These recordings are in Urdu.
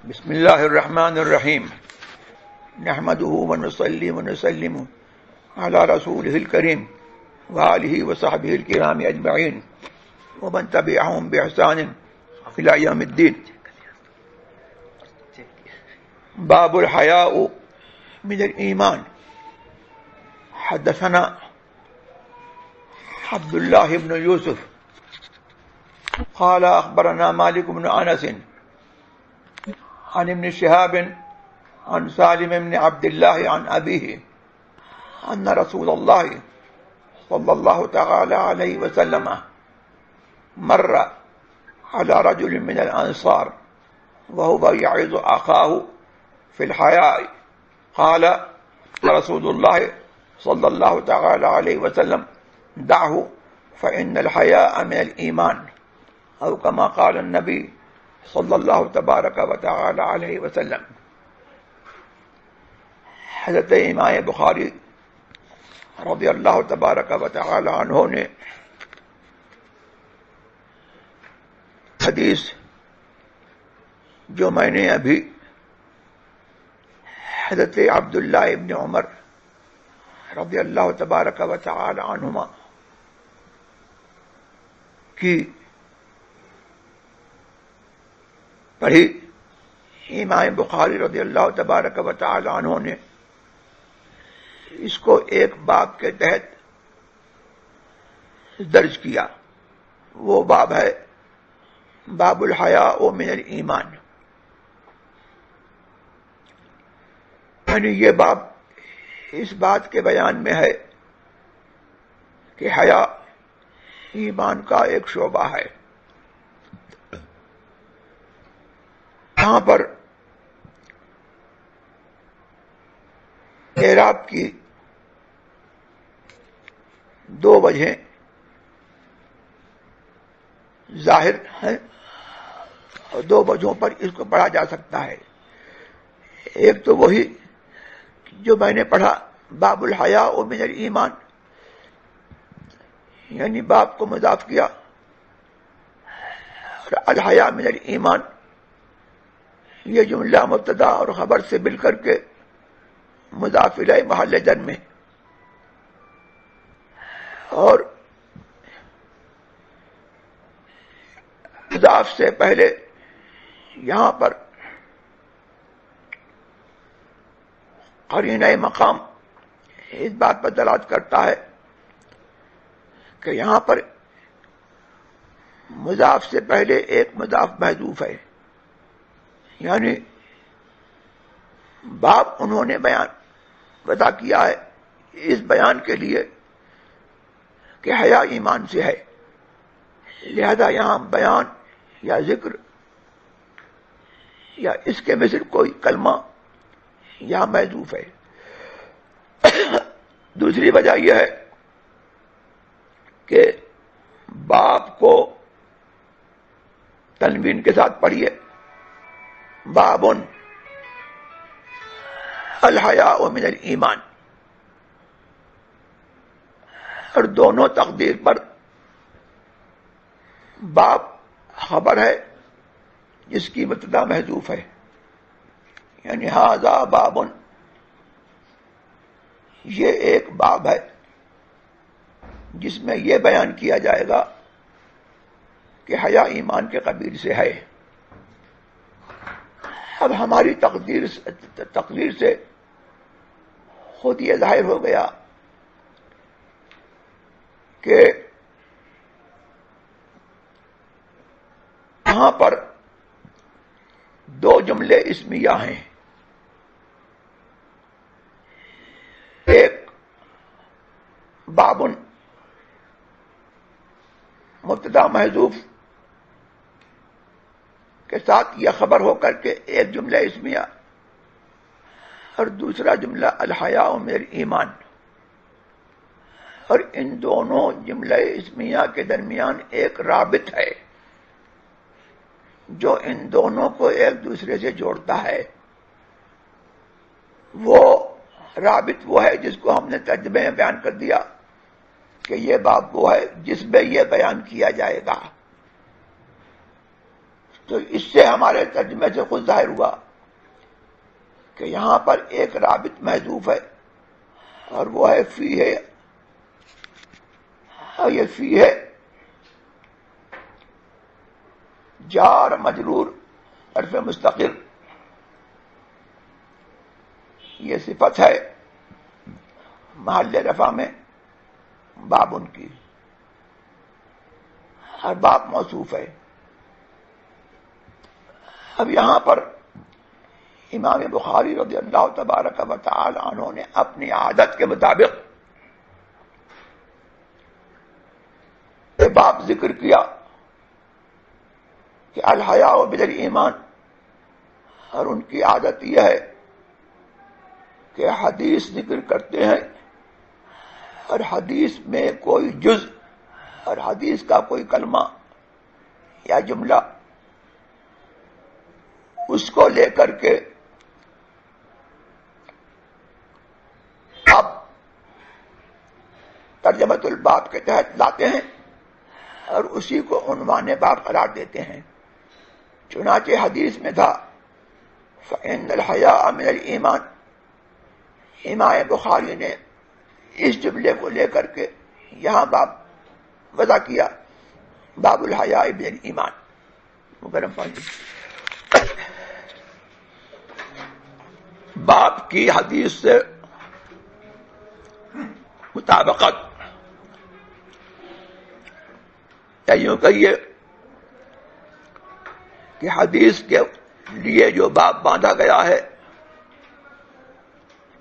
بسم الله الرحمن الرحيم نحمده ونصلي ونسلم على رسوله الكريم وآله وصحبه الكرام أجمعين ومن تبعهم بإحسان إلى يوم الدين. باب الحياء من الإيمان. حدثنا عبد الله بن يوسف قال أخبرنا مالك بن أنس عن ابن شهاب عن سالم بن عبد الله عن أبيه أن رسول الله صلى الله تعالى عليه وسلم مر على رجل من الأنصار وهو يعظ أخاه في الحياء قال رسول الله صلى الله تعالى عليه وسلم دعه فإن الحياء من الإيمان أو كما قال النبي صلی اللہ تبارک و تعالی علیہ وسلم. حضرت امام بخاری رضی اللہ تبارک و تعالی عنہ نے حدیث جو میں نے ابھی حضرت عبداللہ ابن عمر رضی اللہ تبارک و تعالی عنہما کی پڑھی، امام بخاری رضی اللہ تبارک و تعالی عنہ نے اس کو ایک باب کے تحت درج کیا. وہ باب ہے باب الحیاء من الایمان. یعنی یہ باب اس بات کے بیان میں ہے کہ حیا ایمان کا ایک شعبہ ہے. یہاں پر اعراب کی دو وجہیں ظاہر ہیں اور دو وجہوں پر اس کو پڑھا جا سکتا ہے. ایک تو وہی جو میں نے پڑھا باب الحیاء من الایمان، یعنی باب کو مضاف کیا اور الحیاء من الایمان یہ جملہ مبتدا اور خبر سے مل کر کے مضاف الیہ محل جر میں، اور مضاف سے پہلے یہاں پر قرینہ مقام اس بات پر دلالت کرتا ہے کہ یہاں پر مضاف سے پہلے ایک مضاف محذوف ہے. یعنی باب انہوں نے بیان وضع کیا ہے اس بیان کے لیے کہ حیا ایمان سے ہے، لہذا یہاں بیان یا ذکر یا اس کے مثل کوئی کلمہ یہاں محذوف ہے. دوسری وجہ یہ ہے کہ باب کو تنوین کے ساتھ پڑھیے، باب الحیاء من الایمان، اور دونوں تقدیر پر باب خبر ہے جس کی مبتدا محذوف ہے. یعنی ھذا باب، یہ ایک باب ہے جس میں یہ بیان کیا جائے گا کہ حیا ایمان کے قبیل سے ہے. اب ہماری تقریر سے خود یہ ظاہر ہو گیا کہ یہاں پر دو جملے اسمیہ ہیں. ایک بابن مبتدا محذوف کے ساتھ یہ خبر ہو کر کے ایک جملہ اسمیہ، اور دوسرا جملہ الحیاء من الایمان، اور ان دونوں جملہ اسمیہ کے درمیان ایک رابط ہے جو ان دونوں کو ایک دوسرے سے جوڑتا ہے. وہ رابط وہ ہے جس کو ہم نے ترجمے میں بیان کر دیا کہ یہ باب وہ ہے جس میں یہ بیان کیا جائے گا. تو اس سے ہمارے ترجمے سے خود ظاہر ہوا کہ یہاں پر ایک رابط محذوف ہے اور وہ ہے فی ہے. اور یہ فی ہے جار مجرور حرف مستقل، یہ صفت ہے محل رفع میں باب ان کی، ہر باب موصوف ہے. اب یہاں پر امام بخاری رضی اللہ تبارک و تعالی عنہ نے اپنی عادت کے مطابق یہ باب ذکر کیا کہ الحیاء من الایمان، اور ان کی عادت یہ ہے کہ حدیث ذکر کرتے ہیں اور حدیث میں کوئی جز اور حدیث کا کوئی کلمہ یا جملہ اس کو لے کر کے اب ترجمۃ الباب کے تحت لاتے ہیں اور اسی کو عنوان باب قرار دیتے ہیں. چنانچہ حدیث میں تھا فإن الحیاء من الایمان، امام بخاری نے اس جملے کو لے کر کے یہاں باب وضع کیا، باب الحیاء من الایمان. مکرم پانی باب کی حدیث سے مطابقت، یا یوں کہیے کہ حدیث کے لیے جو باب باندھا گیا ہے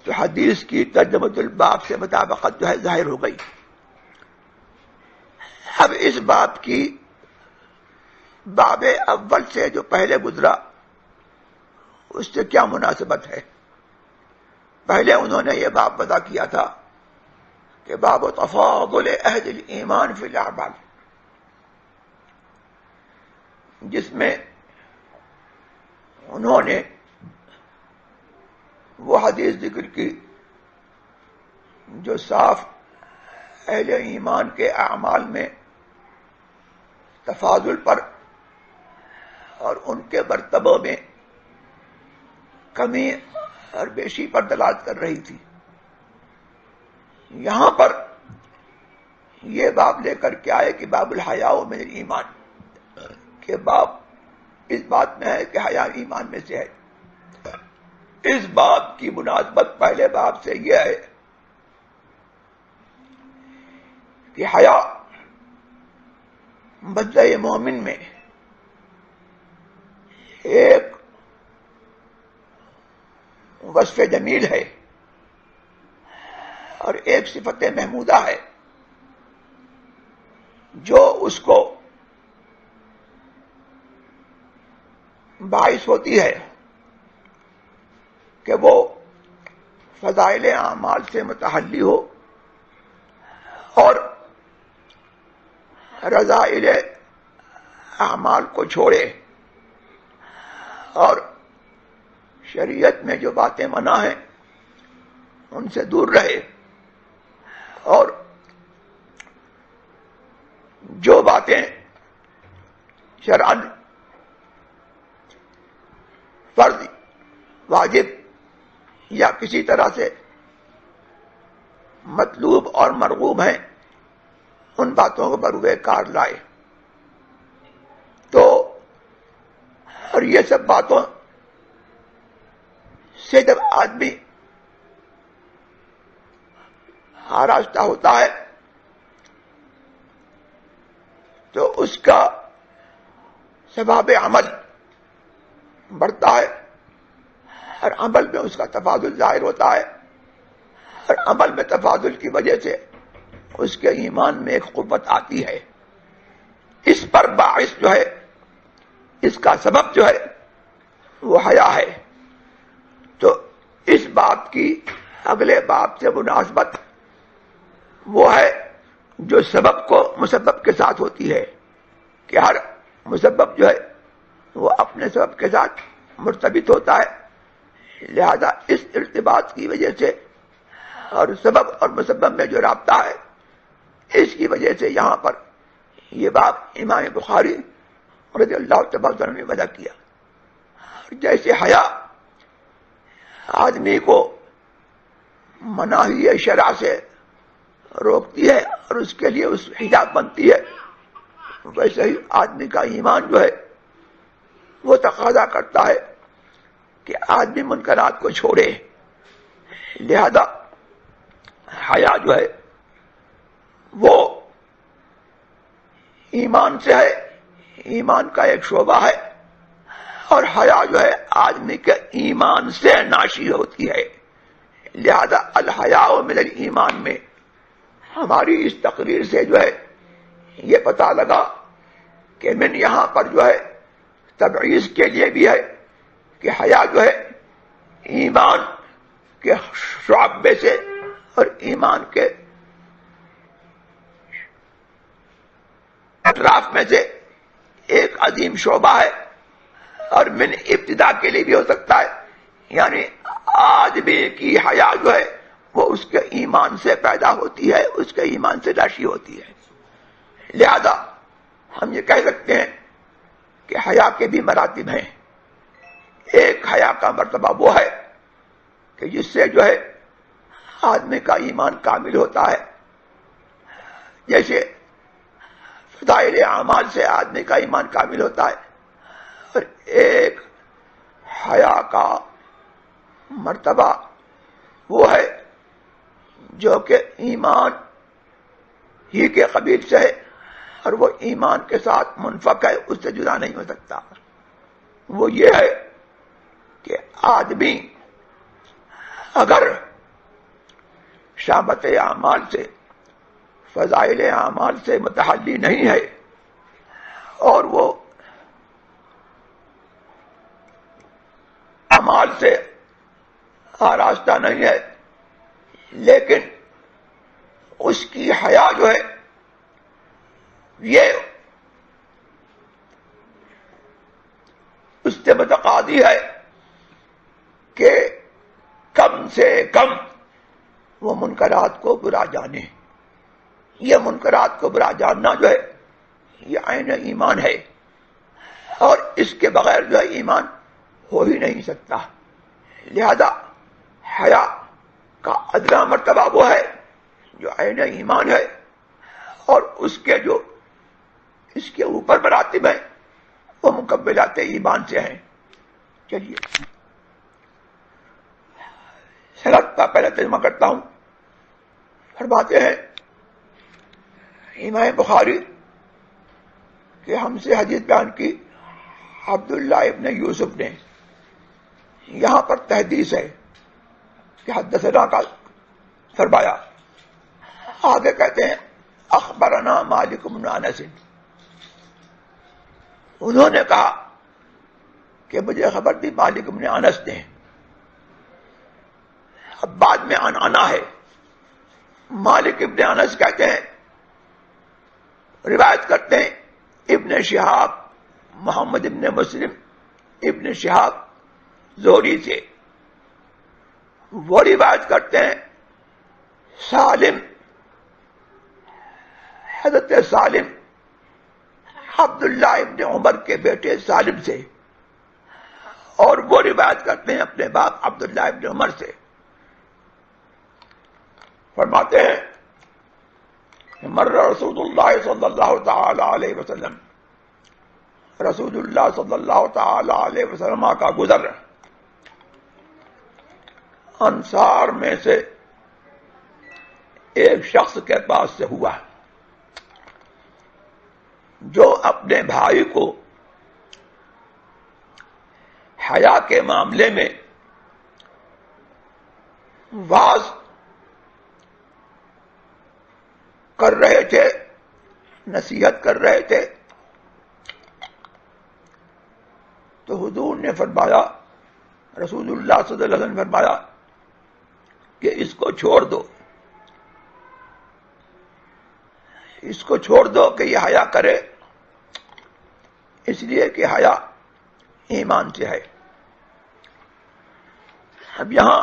تو حدیث کی ترجمۃ الباب سے مطابقت جو ہے ظاہر ہو گئی. اب اس باب کی باب اول سے جو پہلے گزرا اس سے کیا مناسبت ہے؟ پہلے انہوں نے یہ باب وضع کیا تھا کہ باب تفاضل عہد الایمان فی الاعمال، جس میں انہوں نے وہ حدیث ذکر کی جو صاف اہل ایمان کے اعمال میں تفاضل پر اور ان کے مرتبوں میں کمی اور بیشی پر دلالت کر رہی تھی. یہاں پر یہ باب لے کر کے آئے کہ باب الحیاء من الایمان، کہ باب اس بات میں ہے کہ حیا ایمان میں سے ہے. اس باب کی مناسبت پہلے باب سے یہ ہے کہ حیا بندہ مومن میں ایک وصف جمیل ہے اور ایک صفت محمودہ ہے جو اس کو باعث ہوتی ہے کہ وہ فضائل اعمال سے متحلی ہو اور رذائل اعمال کو چھوڑے اور شریعت میں جو باتیں منع ہیں ان سے دور رہے، اور جو باتیں شرعاً فرض، واجب یا کسی طرح سے مطلوب اور مرغوب ہیں ان باتوں کو بروئے کار لائے. تو اور یہ سب باتوں سے جب آدمی آراستہ ہوتا ہے تو اس کا ثواب عمل بڑھتا ہے اور عمل میں اس کا تفاضل ظاہر ہوتا ہے، اور عمل میں تفاضل کی وجہ سے اس کے ایمان میں ایک قوت آتی ہے. اس پر باعث جو ہے، اس کا سبب جو ہے وہ حیا ہے. تو اس بات کی اگلے باب سے مناسبت وہ ہے جو سبب کو مسبب کے ساتھ ہوتی ہے، کہ ہر مسبب جو ہے وہ اپنے سبب کے ساتھ مرتبط ہوتا ہے. لہذا اس ارتباط کی وجہ سے اور سبب اور مسبب میں جو رابطہ ہے، اس کی وجہ سے یہاں پر یہ باب امام بخاری رضی اللہ تبارک عنہ نے وضع کیا. جیسے حیا آدمی کو مناہی شرع سے روکتی ہے اور اس کے لیے اس حجاب بنتی ہے، ویسے ہی آدمی کا ایمان جو ہے وہ تقاضا کرتا ہے کہ آدمی منکرات کو چھوڑے. لہذا حیا جو ہے وہ ایمان سے ہے، ایمان کا ایک شعبہ ہے، اور حیا جو ہے آدمی کے ایمان سے ناشی ہوتی ہے. لہذا الحیاء من الایمان میں ہماری اس تقریر سے جو ہے یہ پتہ لگا کہ من یہاں پر جو ہے تبعیض کے لیے بھی ہے کہ حیا جو ہے ایمان کے شعبے سے اور ایمان کے اطراف میں سے ایک عظیم شعبہ ہے، اور من ابتدا کے لیے بھی ہو سکتا ہے، یعنی آدمی کی حیا جو ہے وہ اس کے ایمان سے پیدا ہوتی ہے، اس کے ایمان سے ناشی ہوتی ہے. لہذا ہم یہ کہہ سکتے ہیں کہ حیا کے بھی مراتب ہیں. ایک حیا کا مرتبہ وہ ہے کہ جس سے جو ہے آدمی کا ایمان کامل ہوتا ہے، جیسے فضائل اعمال سے آدمی کا ایمان کامل ہوتا ہے. اور ایک حیا کا مرتبہ وہ ہے جو کہ ایمان ہی کے قبیل سے ہے، اور وہ ایمان کے ساتھ منفک ہے، اس سے جدا نہیں ہو سکتا. وہ یہ ہے کہ آدمی اگر شعبۃ اعمال سے، فضائل اعمال سے متحلی نہیں ہے اور وہ اعمال سے آراستہ نہیں ہے، لیکن اس کی حیا جو ہے یہ اس سے متقاضی ہے کہ کم سے کم وہ منکرات کو برا جانے. یہ منکرات کو برا جاننا جو ہے یہ عین ایمان ہے، اور اس کے بغیر جو ہے ایمان ہو ہی نہیں سکتا. لہذا حیا کا ادنا مرتبہ وہ ہے جو عین ایمان ہے، اور اس کے جو اس کے اوپر مراتب ہیں وہ مکملات ایمان سے ہیں. چلیے سند کا پہلے ترجمہ کرتا ہوں. فرماتے ہیں امام بخاری کہ ہم سے حدیث بیان کی عبداللہ ابن یوسف نے. یہاں پر تحدیث ہے کہ حدثنا کا فرمایا. آگے کہتے ہیں اخبرنا مالک بن انس، انہوں نے کہا کہ مجھے خبر دی مالک بن انس نے. اب بعد میں عنعنہ ہے. مالک ابن انس کہتے ہیں، روایت کرتے ہیں ابن شہاب محمد ابن مسلم ابن شہاب زہری سے. وہ روایت کرتے ہیں سالم، حضرت سالم عبداللہ ابن عمر کے بیٹے سالم سے، اور وہ روایت کرتے ہیں اپنے باپ عبداللہ ابن عمر سے. فرماتے ہیں مر رسول اللہ صلی اللہ تعالی علیہ وسلم، رسول اللہ صلی اللہ تعالی علیہ وسلم کا گزر انصار میں سے ایک شخص کے پاس سے ہوا جو اپنے بھائی کو حیا کے معاملے میں واز کر رہے تھے، نصیحت کر رہے تھے. تو حضور نے فرمایا، رسول اللہ صلی اللہ علیہ وسلم نے فرمایا کہ اس کو چھوڑ دو، اس کو چھوڑ دو کہ یہ حیا کرے، اس لیے کہ حیا ایمان سے ہے. اب یہاں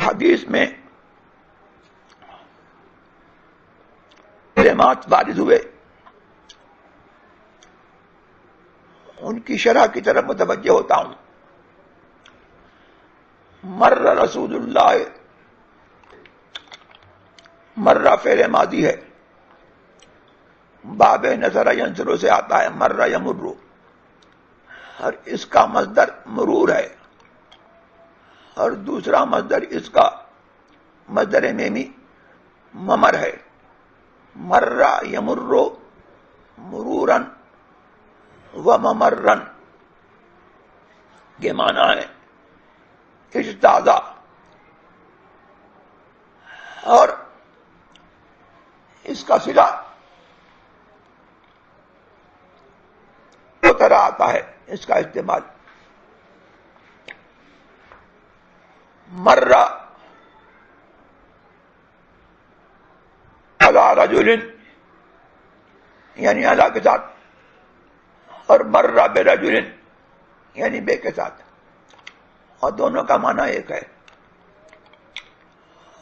حدیث میں کلمات وارد ہوئے ان کی شرح کی طرف متوجہ ہوتا ہوں. مر رسول اللہ، مرہ فعل ماضی ہے، باب نظر ینظر سے آتا ہے، مرہ یمر، اور اس کا مصدر مرور ہے، اور دوسرا مصدر اس کا مصدر میمی ممر ہے. مرہ یمر مرورن و ممرن کے معنی ہے اجتازہ، اور اس کا صلہ دو طرح آتا ہے اس کا استعمال. مرہ علی رجل یعنی علی کے ساتھ، اور مرہ برجل یعنی بے کے ساتھ، اور دونوں کا معنی ایک ہے.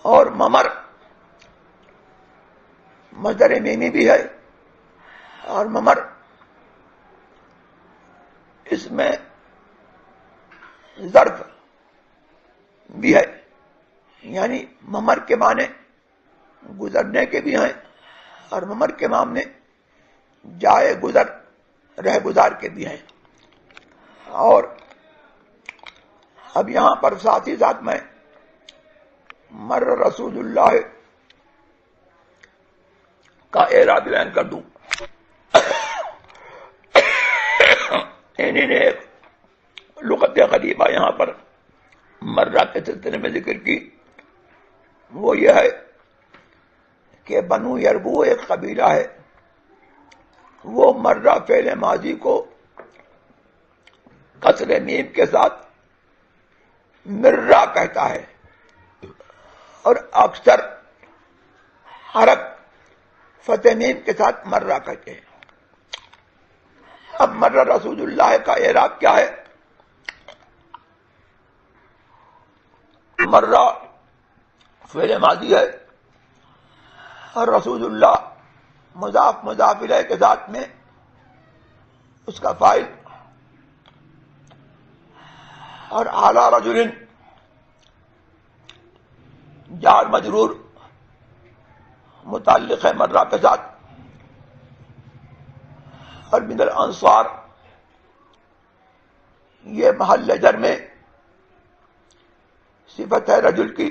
اور ممر مصدر میمی بھی ہے، اور ممر اس میں ظرف بھی ہے، یعنی ممر کے معنی گزرنے کے بھی ہیں، اور ممر کے معنی جائے گزر رہ گزار کے بھی ہیں. اور اب یہاں پر ساتھ ہی ساتھ میں مر رسول اللہ کا اعراب بیان کر دوں. انہوں نے ایک لغت غریبہ یہاں پر مرہ کے سلسلے میں ذکر کی، وہ یہ ہے کہ بنو یربو ایک قبیلہ ہے، وہ مرہ فعل ماضی کو کسر میم کے ساتھ مرہ کہتا ہے، اور اکثر عرب فتح میم کے ساتھ مرہ کہتے ہیں. اب مرہ رسول اللہ کا اعراب کیا ہے؟ مرہ فعل ماضی ہے، اور رسول اللہ مضاف مضاف الیہ کے ساتھ میں اس کا فاعل، اور اعلی رجل جار مجرور متعلق ہے مرہ کے ساتھ، اور من الانصار یہ محل جر میں صفت ہے رجل کی،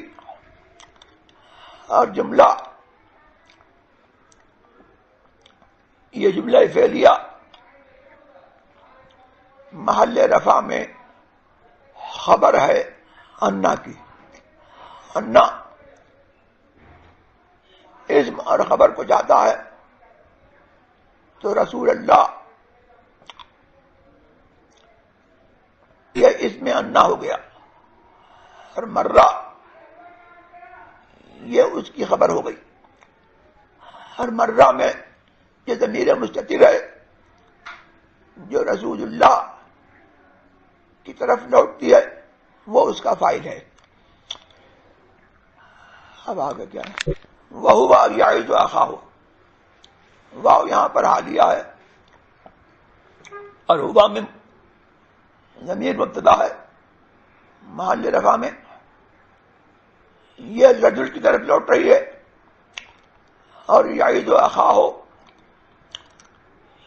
اور جملہ یہ جملہ فعلیہ محل رفع میں خبر ہے انا کی. انا اسم اور خبر کو جاتا ہے تو رسول اللہ یہ اس میں انا ہو گیا، اور مرہ یہ اس کی خبر ہو گئی. اور مرہ میں یہ ضمیر مستتر ہے جو رسول اللہ کی طرف لوٹتی ہے، وہ اس کا فاعل ہے. اب آگے کیا ہے؟ وَهُوَ يَعِظُ أَخَاهُ، واو یہاں پر حالیہ ہے، اور ہوا میں ضمیر مبتدا ہے محل رفع میں، یہ رجل کی طرف لوٹ رہی ہے. اور یعظ اخاہ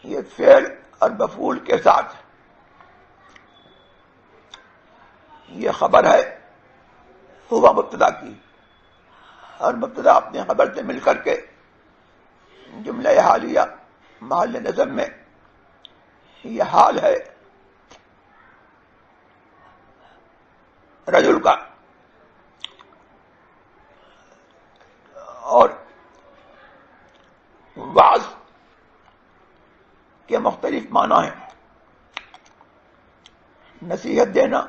یہ فعل اور مفعول کے ساتھ یہ خبر ہے ہوا مبتدا کی، اور مبتدا اپنے خبر سے مل کر کے جملہ حالیہ محل نظم میں یہ حال ہے رجل کا. اور واعظ کے مختلف معنی ہیں، نصیحت دینا،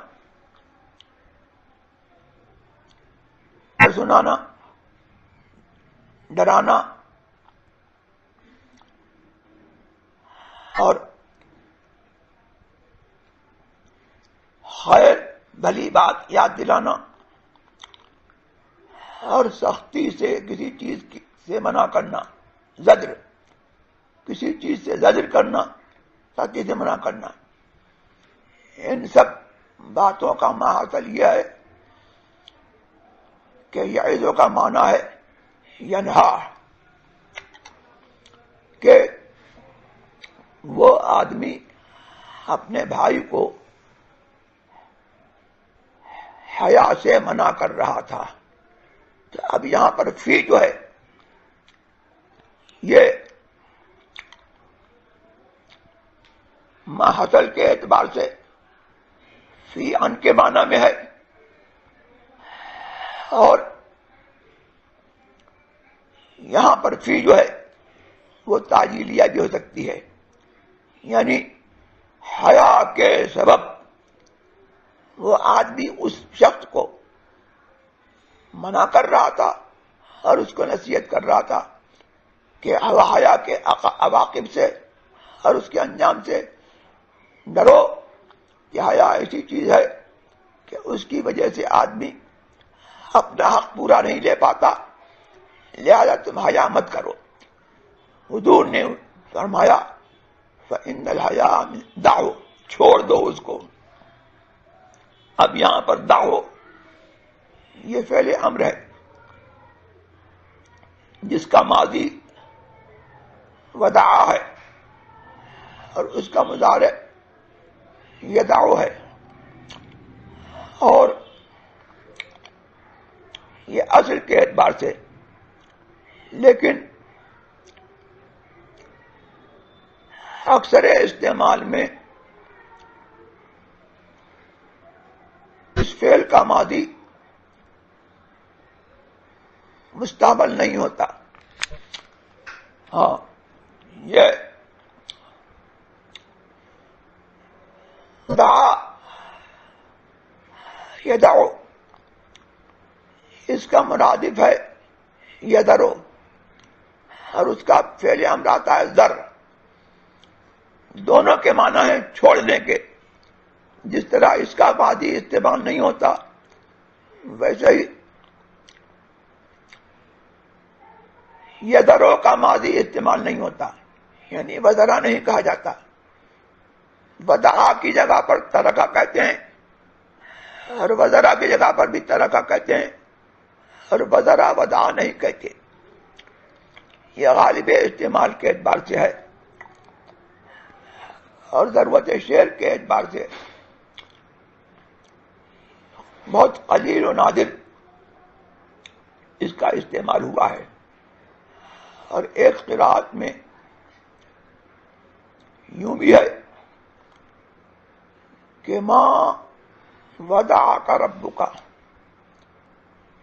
سنانا، ڈرانا، اور خیر بھلی بات یاد دلانا، اور سختی سے کسی چیز سے منع کرنا، زجر. کسی چیز سے زجر کرنا، ساتھی سے منع کرنا، ان سب باتوں کا ماحصل یہ ہے کہ یعظ کا معنی ہے ینہا، کہ وہ آدمی اپنے بھائی کو حیا سے منع کر رہا تھا. تو اب یہاں پر فی جو ہے یہ ماحصل کے اعتبار سے فی ان کے معنی میں ہے، اور یہاں پر فی جو ہے وہ تعجیلیہ بھی ہو سکتی ہے، یعنی حیا کے سبب وہ آدمی اس شخص کو منع کر رہا تھا اور اس کو نصیحت کر رہا تھا کہ حیا کے عواقب سے اور اس کے انجام سے ڈرو، کہ حیا ایسی چیز ہے کہ اس کی وجہ سے آدمی اپنا حق پورا نہیں لے پاتا، لہذا تم حیا مت کرو. حضور نے فرمایا فإن الحیاء دعو، چھوڑ دو اس کو. اب یہاں پر دعو یہ فعل امر ہے جس کا ماضی ودعا ہے اور اس کا مضارع یدعو ہے، اور یہ اصل کے اعتبار سے، لیکن اکثر استعمال میں اس فعل کا ماضی مستعمل نہیں ہوتا. ہاں، یہ دعا یدعو اس کا مرادف ہے یدرو، اور اس کا فعل امر آتا ہے ذر. دونوں کے معنی ہیں چھوڑنے کے. جس طرح اس کا ماضی استعمال نہیں ہوتا، ویسے ہی یدرو کا ماضی استعمال نہیں ہوتا، یعنی وزرا نہیں کہا جاتا. ودعا کی جگہ پر ترکا کہتے ہیں، اور وزرا کی جگہ پر بھی ترکا کہتے ہیں، اور وزرا ودعا نہیں کہتے. یہ غالب استعمال کے اعتبار سے ہے، اور ضرورت شعر کے اعتبار سے بہت قلیل و نادر اس کا استعمال ہوا ہے. اور ایک قرأت میں یوں بھی ہے کہ ماں ودعک ربک،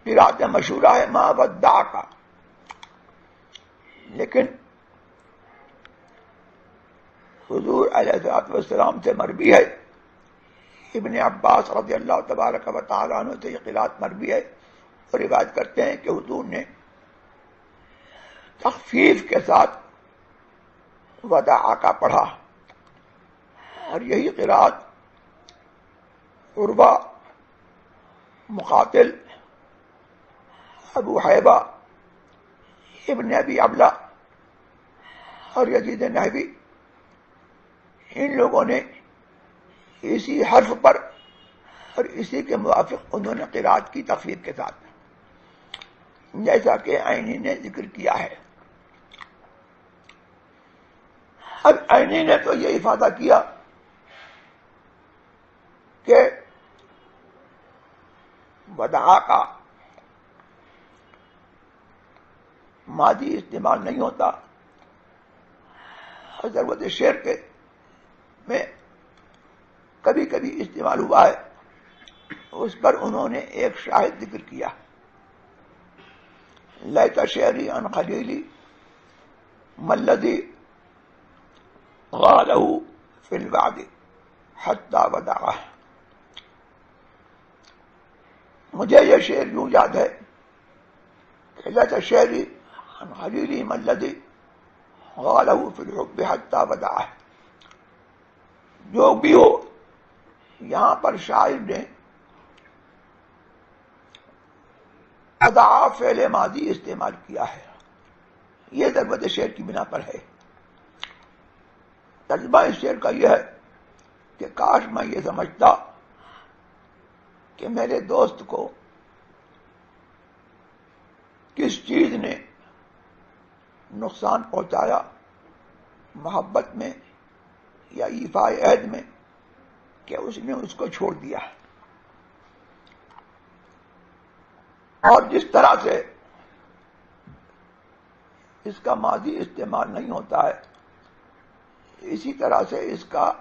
قرأت مشہورہ ہے ماں ودعک، لیکن حضور علیہ الصلوۃ والسلام سے مروی ہے، ابن عباس رضی اللہ تبارک و تعالی عنہ سے یہ قرأت مروی ہے، اور روایت کرتے ہیں کہ حضور نے تخفیف کے ساتھ ودعک پڑھا. اور یہی قرأت عروہ، مقاتل، ابو حیبہ، ابن ابی عبلہ اور یزید نحوی، ان لوگوں نے اسی حرف پر اور اسی کے موافق انہوں نے قرأت کی تخفیف کے ساتھ، جیسا کہ عینی نے ذکر کیا ہے. اب عینی نے تو یہ افادہ کیا کہ ودعا کا ماضی استعمال نہیں ہوتا، اور ضرورت شعر کے میں کبھی کبھی استعمال ہوا ہے. اس پر انہوں نے ایک شاہد ذکر کیا، لیت شعری عن خلیلی ملذی غالہ فی الوعد حتی ودعہ. مجھے یہ شعر یوں یاد ہے کہ لیت شعری عن خلیلی ملذی غالہ فی الحب حتی ودعہ. جو بھی ہو، یہاں پر شاعر نے ودعا فعل ماضی استعمال کیا ہے، یہ ضرورت شعر کی بنا پر ہے. ترجمہ اس شعر کا یہ ہے کہ کاش میں یہ سمجھتا کہ میرے دوست کو کس چیز نے نقصان پہنچایا، محبت میں یا ایفاء عہد میں، کہ اس نے اس کو چھوڑ دیا. اور جس طرح سے اس کا ماضی استعمال نہیں ہوتا ہے، اسی طرح سے اس کا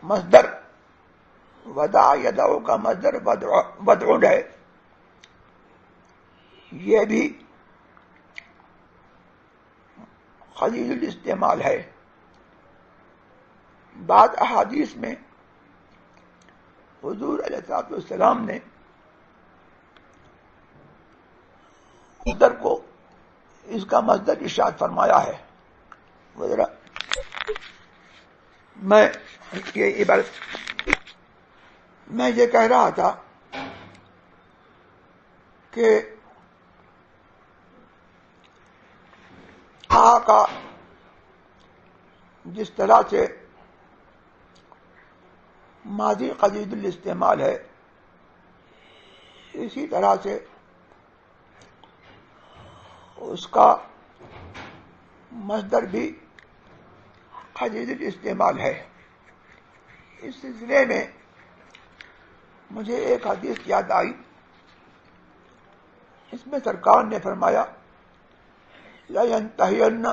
مصدر ودع یدعو کا مصدر ودع ہے، یہ بھی قلیل الاستعمال ہے. بعض احادیث میں حضور علیہ الصلوۃ والسلام نے مصدر کو اس کا مصدر ارشاد فرمایا ہے. ذرا میں یہ عبارت میں یہ کہہ رہا تھا کہ کا جس طرح سے ماضی قلیل الاستعمال ہے، اسی طرح سے اس کا مصدر بھی قلیل الاستعمال ہے. اس سلسلے میں مجھے ایک حدیث یاد آئی. اس میں سرکار نے فرمایا لَيَنْتَهِيَنَّ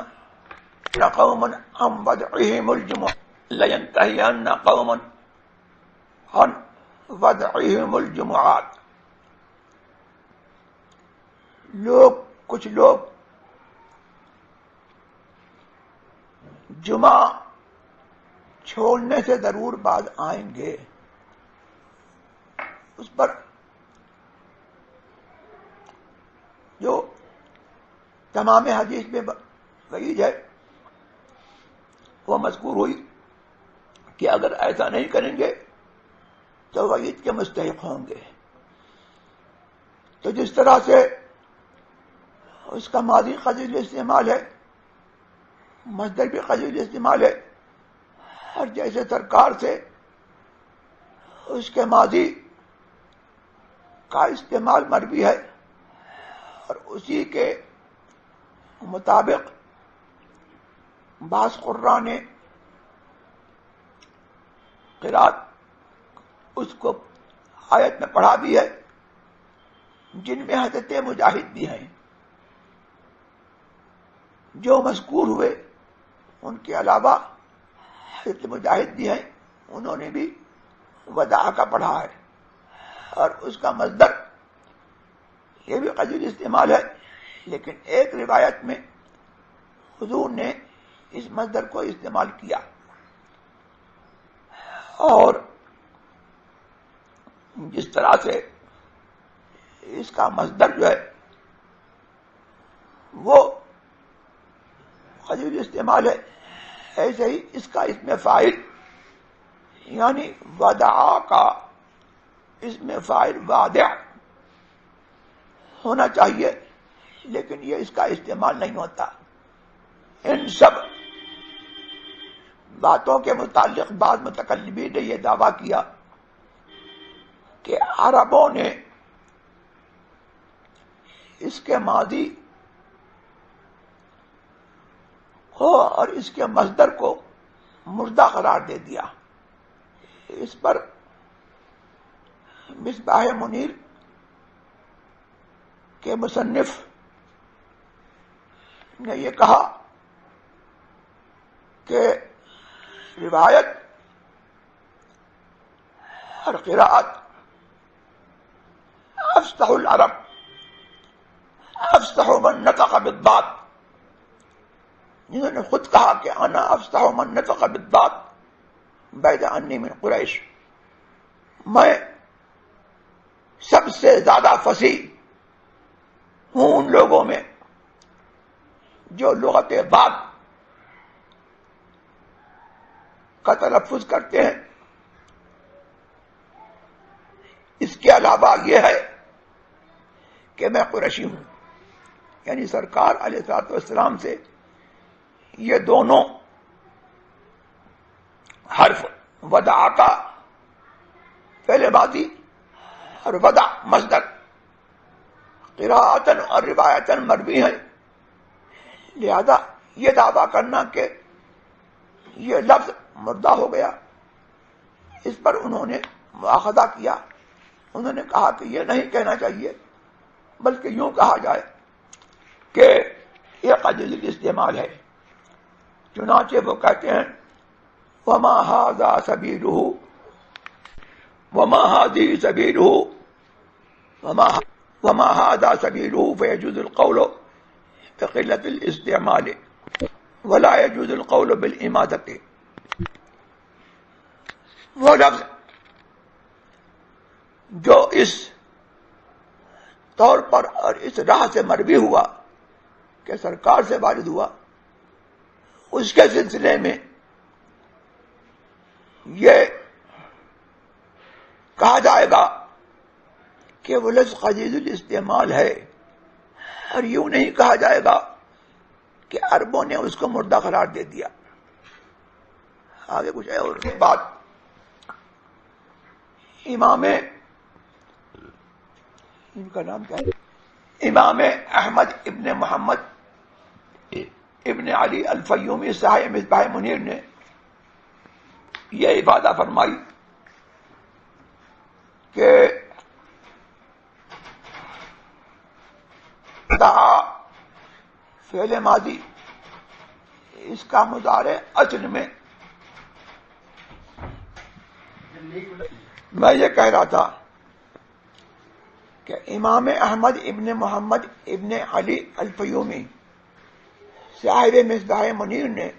قَوْمٌ عَنْ وَدْعِهِمُ الْجُمُعَةِ لَيَنْتَهِيَنَّ قَوْمٌ عَنْ وَدْعِهِمُ الْجُمُعَاتِ. کچھ لوگ جمعہ چھوڑنے سے ضرور بعد آئیں گے. اس پر جو تمام حدیث میں وعید ہے وہ مذکور ہوئی کہ اگر ایسا نہیں کریں گے تو وعید کے مستحق ہوں گے. تو جس طرح سے اس کا ماضی قلیل استعمال ہے، مصدر بھی قلیل استعمال ہے، اور جیسے سرکار سے اس کے ماضی کا استعمال مروی ہے، اور اسی کے مطابق بعض قراء نے قرات اس کو آیت میں پڑھا بھی ہے، جن میں حضرت مجاہد بھی ہیں. جو مذکور ہوئے ان کے علاوہ حضرت مجاہد بھی ہیں، انہوں نے بھی وداع کا پڑھا ہے، اور اس کا مصدر یہ بھی قلیل استعمال ہے. لیکن ایک روایت میں حضور نے اس مصدر کو استعمال کیا، اور جس طرح سے اس کا مصدر جو ہے وہ قلیل استعمال ہے، ایسے ہی اس کا اسم فاعل یعنی ودعا کا اسم فاعل وادع ہونا چاہیے، لیکن یہ اس کا استعمال نہیں ہوتا. ان سب باتوں کے متعلق بعض متکلمین نے یہ دعویٰ کیا کہ عربوں نے اس کے ماضی کو اور اس کے مصدر کو مردہ قرار دے دیا. اس پر مصباح منیر کے مصنف نے یہ کہا کہ روایت اور قراءت افصح العرب افصح من نطق بالضاد، جنہوں نے خود کہا کہ انا افصح من نطق بالضاد بعد انی من قریش، میں سب سے زیادہ فصیح ہوں ان لوگوں میں جو لغت ضاد کا تلفظ کرتے ہیں. اس کے علاوہ یہ ہے کہ میں قریشی ہوں. یعنی سرکار علیہ الصلوۃ والسلام سے یہ دونوں حرف ودع کا فعل ماضی اور ودع مصدر قراءتن اور روایتن مروی ہیں، لہذا یہ دعویٰ کرنا کہ یہ لفظ مردہ ہو گیا، اس پر انہوں نے مواخذہ کیا. انہوں نے کہا کہ یہ نہیں کہنا چاہیے، بلکہ یوں کہا جائے کہ یہ قلیل الاستعمال ہے. چنانچہ وہ کہتے ہیں وما ھذا سبیلہ وما ھذہ سبیلہ وما ھذا سبیلہ فیجوز القول بقلة الاستعمال ولا يجوز القول بالامادۃ. وہ لفظ جو اس طور پر اور اس راہ سے مروی ہوا کہ سرکار سے وارد ہوا، اس کے سلسلے میں یہ کہا جائے گا کہ وہ لفظ قلیل الاستعمال ہے، اور یوں نہیں کہا جائے گا کہ عربوں نے اس کو مردہ قرار دے دیا. آگے کچھ ہے اور بات. امام ان کا نام کیا ہے؟ امام احمد ابن محمد ابن علی الفیومی صاحب مصباح منیر نے یہ افادہ فرمائی کہ دعا فعل ماضی اس کا مضارع اصل میں میں یہ کہہ رہا تھا کہ امام احمد ابن محمد ابن علی الفیومی صاحب مصباح منیر نے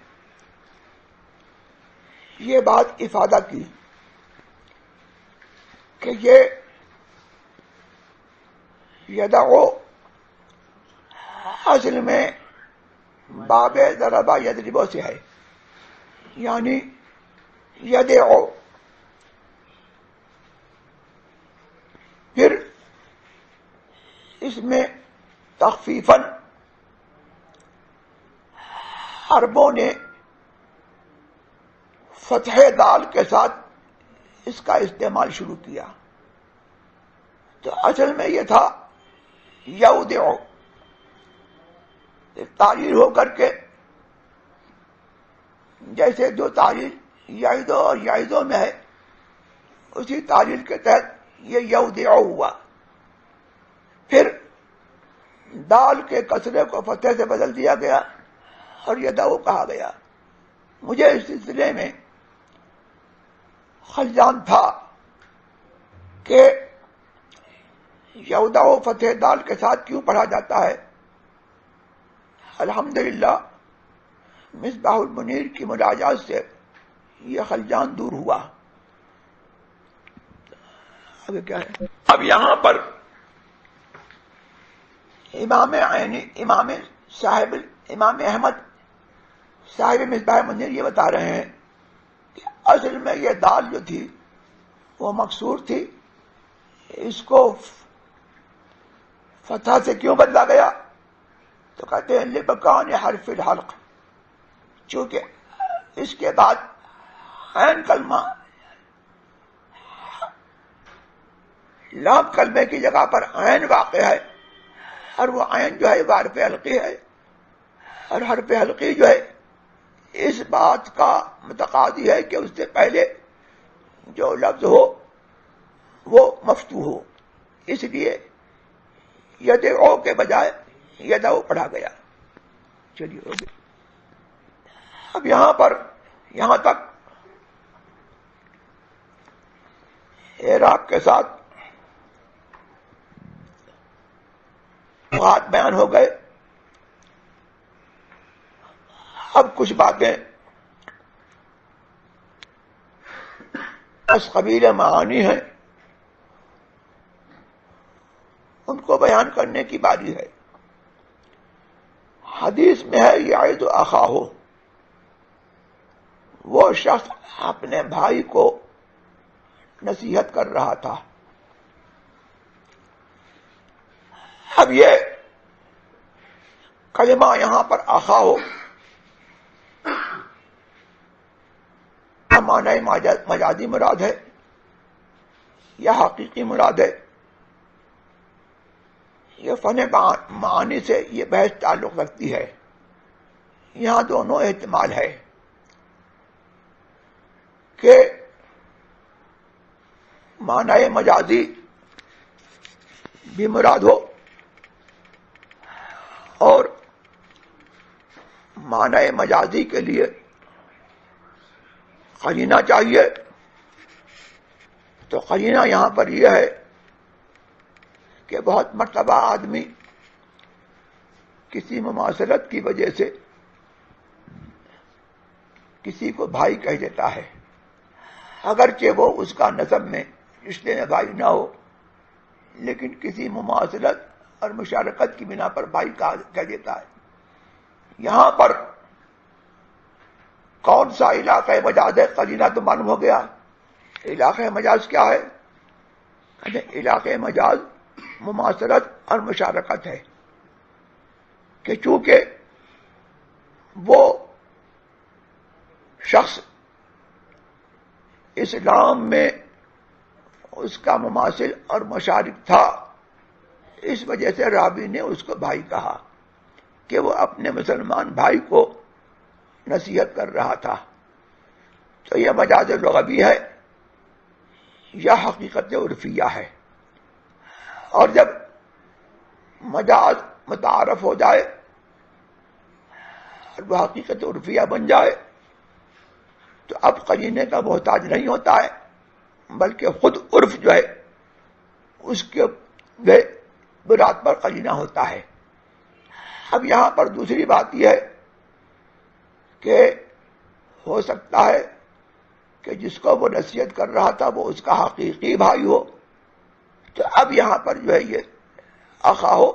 یہ بات افادہ کی کہ یہ یدعو اصل میں باب ضربہ یضربو سے ہے، یعنی یدعو. پھر اس میں تخفیفاً عربوں نے فتح دال کے ساتھ اس کا استعمال شروع کیا، تو اصل میں یہ تھا یودعو، تعلیل ہو کر کے جیسے جو تعلیل یعیدو اور یعیدو میں ہے اسی تعلیل کے تحت یہ یودعو ہوا. پھر دال کے کسرے کو فتح سے بدل دیا گیا اور یدعو کہا گیا. مجھے اس سلسلے میں خلجان تھا کہ یودعو فتح دال کے ساتھ کیوں پڑھا جاتا ہے. الحمدللہ مصباح المنیر کی مراجعات سے یہ خلجان دور ہوا. اب کیا ہے؟ اب یہاں پر امام احمد صاحب مصباح منیر یہ بتا رہے ہیں کہ اصل میں یہ دال جو تھی وہ مکسور تھی، اس کو فتح سے کیوں بدلا گیا؟ تو کہتے ہیں لبکان حرف الحلق، چونکہ اس کے بعد عین کلمہ لام کلمے کی جگہ پر عین واقع ہے، اور وہ عین جو ہے وہ حرف حلقی ہے، اور حرف حلقی جو ہے اس بات کا متقاضی ہے کہ اس سے پہلے جو لفظ ہو وہ مفتوح ہو، اس لیے یدعو کے بجائے یدعو پڑھا گیا. چلیے ہو گیا. اب یہاں تک اعراب کے ساتھ بات بیان ہو گئے. اب کچھ باتیں اس قبیل معانی ہیں ان کو بیان کرنے کی باری ہے. حدیث میں ہے یعید اخاہ، وہ شخص اپنے بھائی کو نصیحت کر رہا تھا. اب یہ کلمہ یہاں پر اخاہ معنی مجازی مراد ہے یا حقیقی مراد ہے؟ یہ فن معانی سے یہ بحث تعلق رکھتی ہے. یہاں دونوں احتمال ہے کہ معنی مجازی بھی مراد ہو اور معنی مجازی کے لیے قرینہ چاہیے. تو قرینہ یہاں پر یہ ہے کہ بہت مرتبہ آدمی کسی مماثلت کی وجہ سے کسی کو بھائی کہہ دیتا ہے، اگرچہ وہ اس کا نسب میں رشتے میں بھائی نہ ہو، لیکن کسی مماثلت اور مشارکت کی بنا پر بھائی کہہ دیتا ہے. یہاں پر کون سا علاقہ مجاز ہے؟ قرینہ تو معلوم ہو گیا. علاقہ مجاز کیا ہے؟ علاقہ مجاز مماثلت اور مشارکت ہے کہ چونکہ وہ شخص اسلام میں اس کا مماثل اور مشارک تھا، اس وجہ سے راوی نے اس کو بھائی کہا کہ وہ اپنے مسلمان بھائی کو نصیحت کر رہا تھا. تو یہ مجاز لغوی ہے یا حقیقت عرفیہ ہے. اور جب مجاز متعارف ہو جائے اور وہ حقیقت عرفیہ بن جائے تو اب قرینے کا محتاج نہیں ہوتا ہے، بلکہ خود عرف جو ہے اس کے برات پر قرینہ ہوتا ہے. اب یہاں پر دوسری بات یہ ہے کہ ہو سکتا ہے کہ جس کو وہ نصیحت کر رہا تھا وہ اس کا حقیقی بھائی ہو، تو اب یہاں پر جو ہے یہ اخا ہو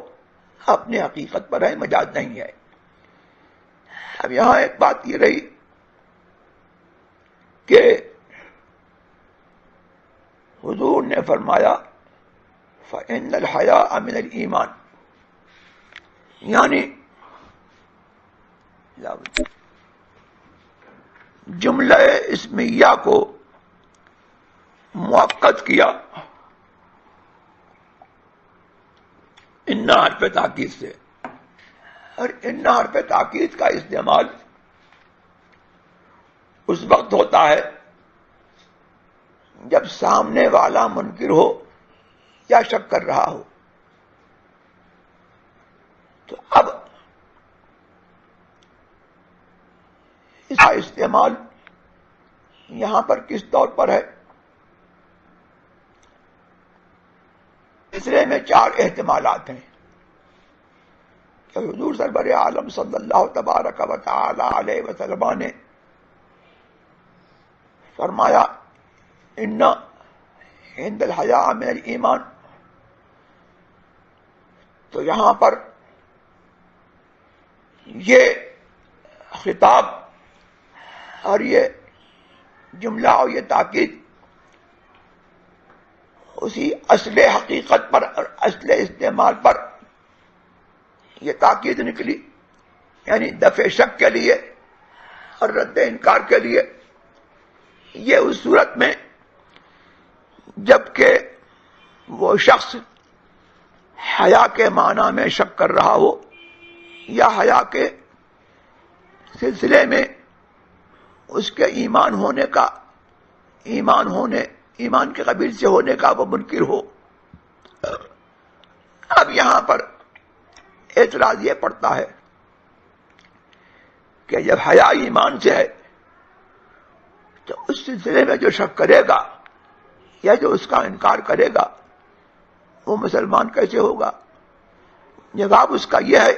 اپنے حقیقت پر ہے، مجاز نہیں ہے. اب یہاں ایک بات یہ رہی کہ حضور نے فرمایا فَإِنَّ الْحَيَاءَ مِنَ الْإِيمَانِ، یعنی جملہ اسمیہ کو مؤکد کیا ان حرف تاکید سے. اور ان حرف تاکید کا استعمال اس وقت ہوتا ہے جب سامنے والا منکر ہو یا شک کر رہا ہو. تو اب اس کا استعمال یہاں پر کس طور پر ہے؟ تیسرے میں 4 احتمالات ہیں کہ حضور سرور عالم صلی اللہ تبارک و تعالی علیہ وسلم نے فرمایا ان عند الحیاء من الایمان، تو یہاں پر یہ خطاب اور یہ جملہ اور یہ تاکید اسی اصل حقیقت پر اور اصل استعمال پر یہ تاکید نکلی، یعنی دفع شک کے لیے اور رد انکار کے لیے. یہ اس صورت میں جبکہ وہ شخص حیا کے معنی میں شک کر رہا ہو یا حیا کے سلسلے میں اس کے ایمان کے قبیل سے ہونے کا وہ منکر ہو. اب یہاں پر اعتراض یہ پڑتا ہے کہ جب حیا ایمان سے ہے تو اس سلسلے میں جو شک کرے گا یا جو اس کا انکار کرے گا وہ مسلمان کیسے ہوگا؟ جواب اس کا یہ ہے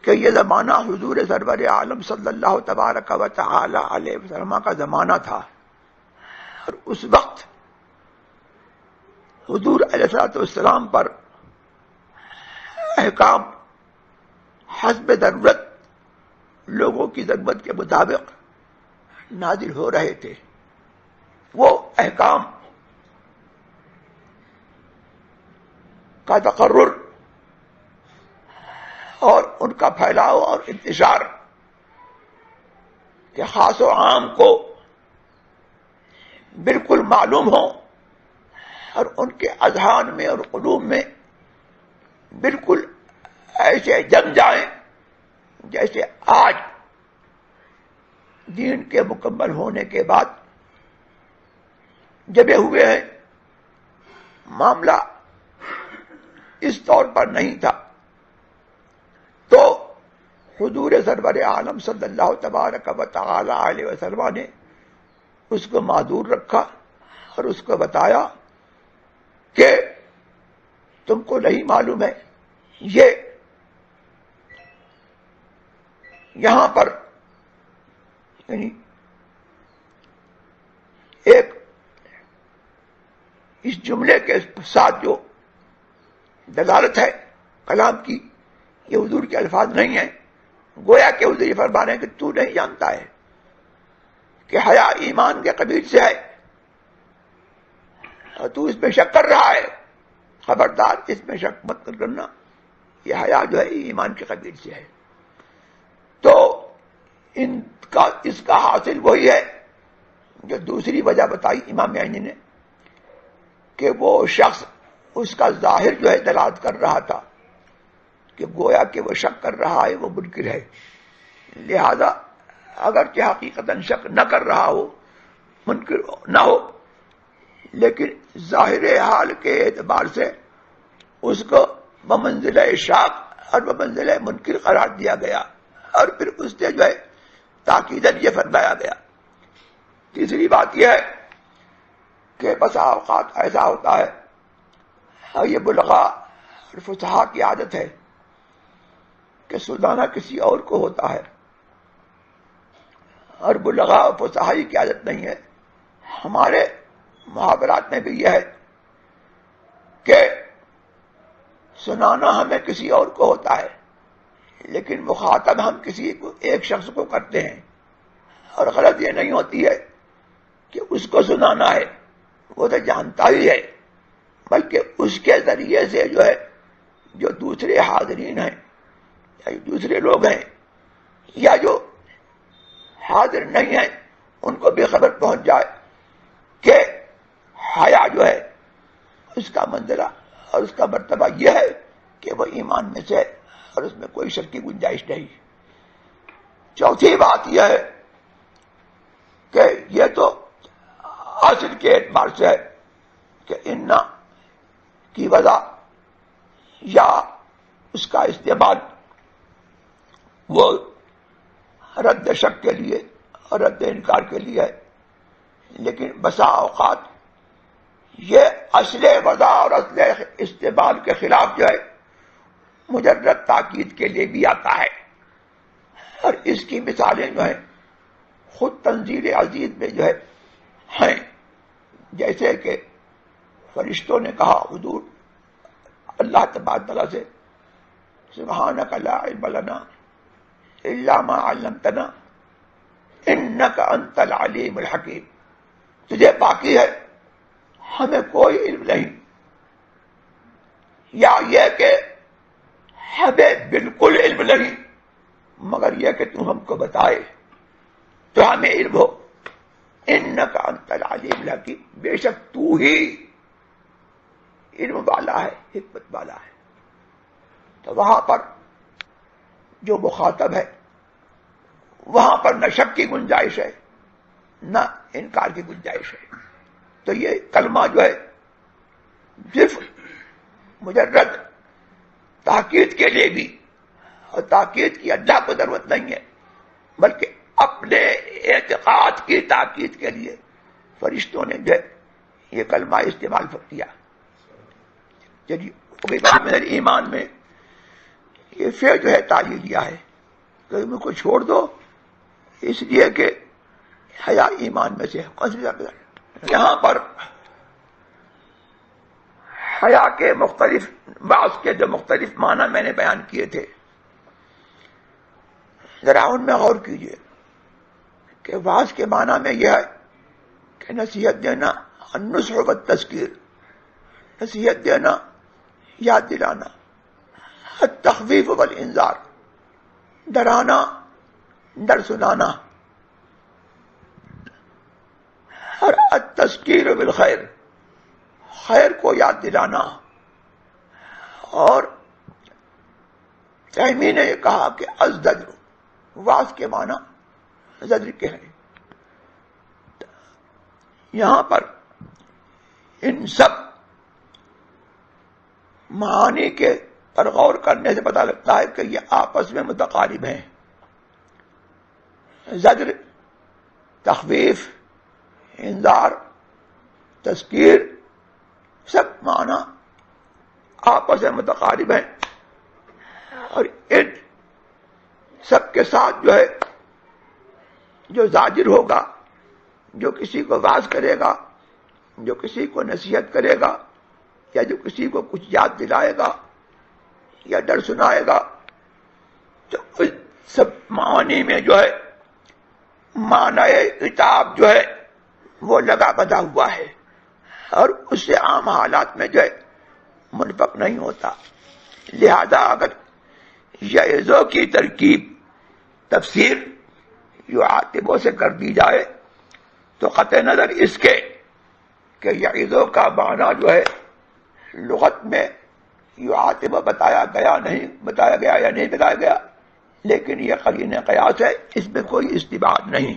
کہ یہ زمانہ حضور سرور عالم صلی اللہ تبارک و تعالی علیہ وسلم کا زمانہ تھا، اور اس وقت حضور علیہ الصلوۃ والسلام پر احکام حسب ضرورت لوگوں کی ضرورت کے مطابق نازل ہو رہے تھے. وہ احکام کا تقرر اور ان کا پھیلاؤ اور انتشار کہ خاص و عام کو بالکل معلوم ہوں اور ان کے اذہان میں اور قلوب میں بالکل ایسے جم جائیں جیسے آج دین کے مکمل ہونے کے بعد جبے ہوئے ہیں. معاملہ اس طور پر نہیں تھا. تو حضور سرور عالم صلی اللہ تبارک و تعالی علیہ وسلم نے اس کو معذور رکھا اور اس کو بتایا کہ تم کو نہیں معلوم ہے یہ یہاں پر یعنی ایک اس جملے کے ساتھ جو دلالت ہے کلام کی، یہ حضور کے الفاظ نہیں ہیں. گویا کہ حضور یہ فرما رہے ہیں کہ تو نہیں جانتا ہے کہ حیا ایمان کے قبیل سے ہے اور تو اس میں شک کر رہا ہے. خبردار اس میں شک مت کرنا، یہ حیا جو ہے ایمان کے قبیل سے ہے. تو اس کا حاصل وہی ہے جو دوسری وجہ بتائی امام عینی نے کہ وہ شخص اس کا ظاہر جو ہے دلالت کر رہا تھا کہ گویا کہ وہ شک کر رہا ہے، وہ منکر ہے. لہذا اگرچہ حقیقتاً شک نہ کر رہا ہو، منکر نہ ہو، لیکن ظاہر حال کے اعتبار سے اس کو بمنزلہ شاک اور بمنزلہ منکر قرار دیا گیا اور پھر اس سے جو ہے تاکیداً یہ فرمایا گیا. تیسری بات یہ ہے کہ بسا اوقات ایسا ہوتا ہے اور یہ بلغاء اور فصحاء کی عادت ہے کہ سلطانہ کسی اور کو ہوتا ہے اور بلغاء اور فصحاء کی عادت نہیں ہے. ہمارے محاورات میں بھی یہ ہے کہ سنانا ہمیں کسی اور کو ہوتا ہے لیکن مخاطب ہم کسی کو ایک شخص کو کرتے ہیں. اور غلط یہ نہیں ہوتی ہے کہ اس کو سنانا ہے، وہ تو جانتا ہی ہے، بلکہ اس کے ذریعے سے جو ہے جو دوسرے حاضرین ہیں یا دوسرے لوگ ہیں یا جو حاضر نہیں ہیں ان کو بھی خبر پہنچ جائے کہ حیا جو ہے اس کا منزلہ اور اس کا مرتبہ یہ ہے کہ وہ ایمان میں سے اور اس میں کوئی شک کی گنجائش نہیں. چوتھی بات یہ ہے کہ یہ تو اصل کے اعتبار سے ہے کہ ان کی وجہ یا اس کا استعمال وہ رد شک کے لیے اور رد انکار کے لیے ہے، لیکن بسا اوقات یہ اصل وضع اور اصل استعمال کے خلاف جو ہے مجرد تاکید کے لیے بھی آتا ہے. اور اس کی مثالیں جو ہیں خود تنزیل عزیز میں جو ہے ہیں، جیسے کہ فرشتوں نے کہا حضور اللہ تبارک تعالیٰ سے سبحانک لا علم لنا الا ما علمتنا انک انت العلیم الحکیم، تجھے باقی ہے ہمیں کوئی علم نہیں، یا یہ کہ ہمیں بالکل علم نہیں مگر یہ کہ تم ہم کو بتائے تو ہمیں علم ہو. انک انت العلیم الحکیم، بے شک تو ہی علم والا ہے، حکمت والا ہے. تو وہاں پر جو مخاطب ہے وہاں پر نہ شک کی گنجائش ہے نہ انکار کی گنجائش ہے. تو یہ کلمہ جو ہے صرف مجرد تاکید کے لیے بھی، اور تاکید کی اللہ کو ضرورت نہیں ہے بلکہ اپنے اعتقاد کی تاکید کے لیے فرشتوں نے جو ہے یہ کلمہ استعمال کیا. چلیے ایمان میں یہ فعل جو ہے تعلیم دیا ہے کہ ان کو چھوڑ دو اس لیے کہ حیا ایمان میں سے ہے. یہاں پر حیا کے مختلف بعض کے جو مختلف معنی میں نے بیان کیے تھے ذرا ان میں غور کیجیے کہ بعض کے معنی میں یہ ہے کہ نصیحت دینا، النصح والتذکیر، نصیحت دینا، یاد دلانا، التخویف والانذار، ڈرانا، ڈر سنانا. اور التذکیر بالخیر، خیر کو یاد دلانا. اور تیمی نے یہ کہا کہ الزجر، واعظ کے معنی زجر کے ہیں. یہاں پر ان سب معانی کے پر غور کرنے سے پتہ لگتا ہے کہ یہ آپس میں متقارب ہیں. زجر، تخویف، انذار، تذکیر، سب معنی آپس میں متقارب ہیں. اور ان سب کے ساتھ جو زاجر ہوگا، جو کسی کو واعظ کرے گا، جو کسی کو نصیحت کرے گا، یا جو کسی کو کچھ یاد دلائے گا یا ڈر سنائے گا، تو اس سب معانی میں معنی عتاب وہ لگا بندھا ہوا ہے، اور اس سے عام حالات میں منفق نہیں ہوتا. لہذا اگر یعظو کی ترکیب تفسیر یعاتبو سے کر دی جائے تو قطع نظر اس کے کہ یعظو کا معنی لغت میں یعاتبو بتایا گیا یا نہیں بتایا گیا، لیکن یہ قرین قیاس ہے، اس میں کوئی استبعاد نہیں.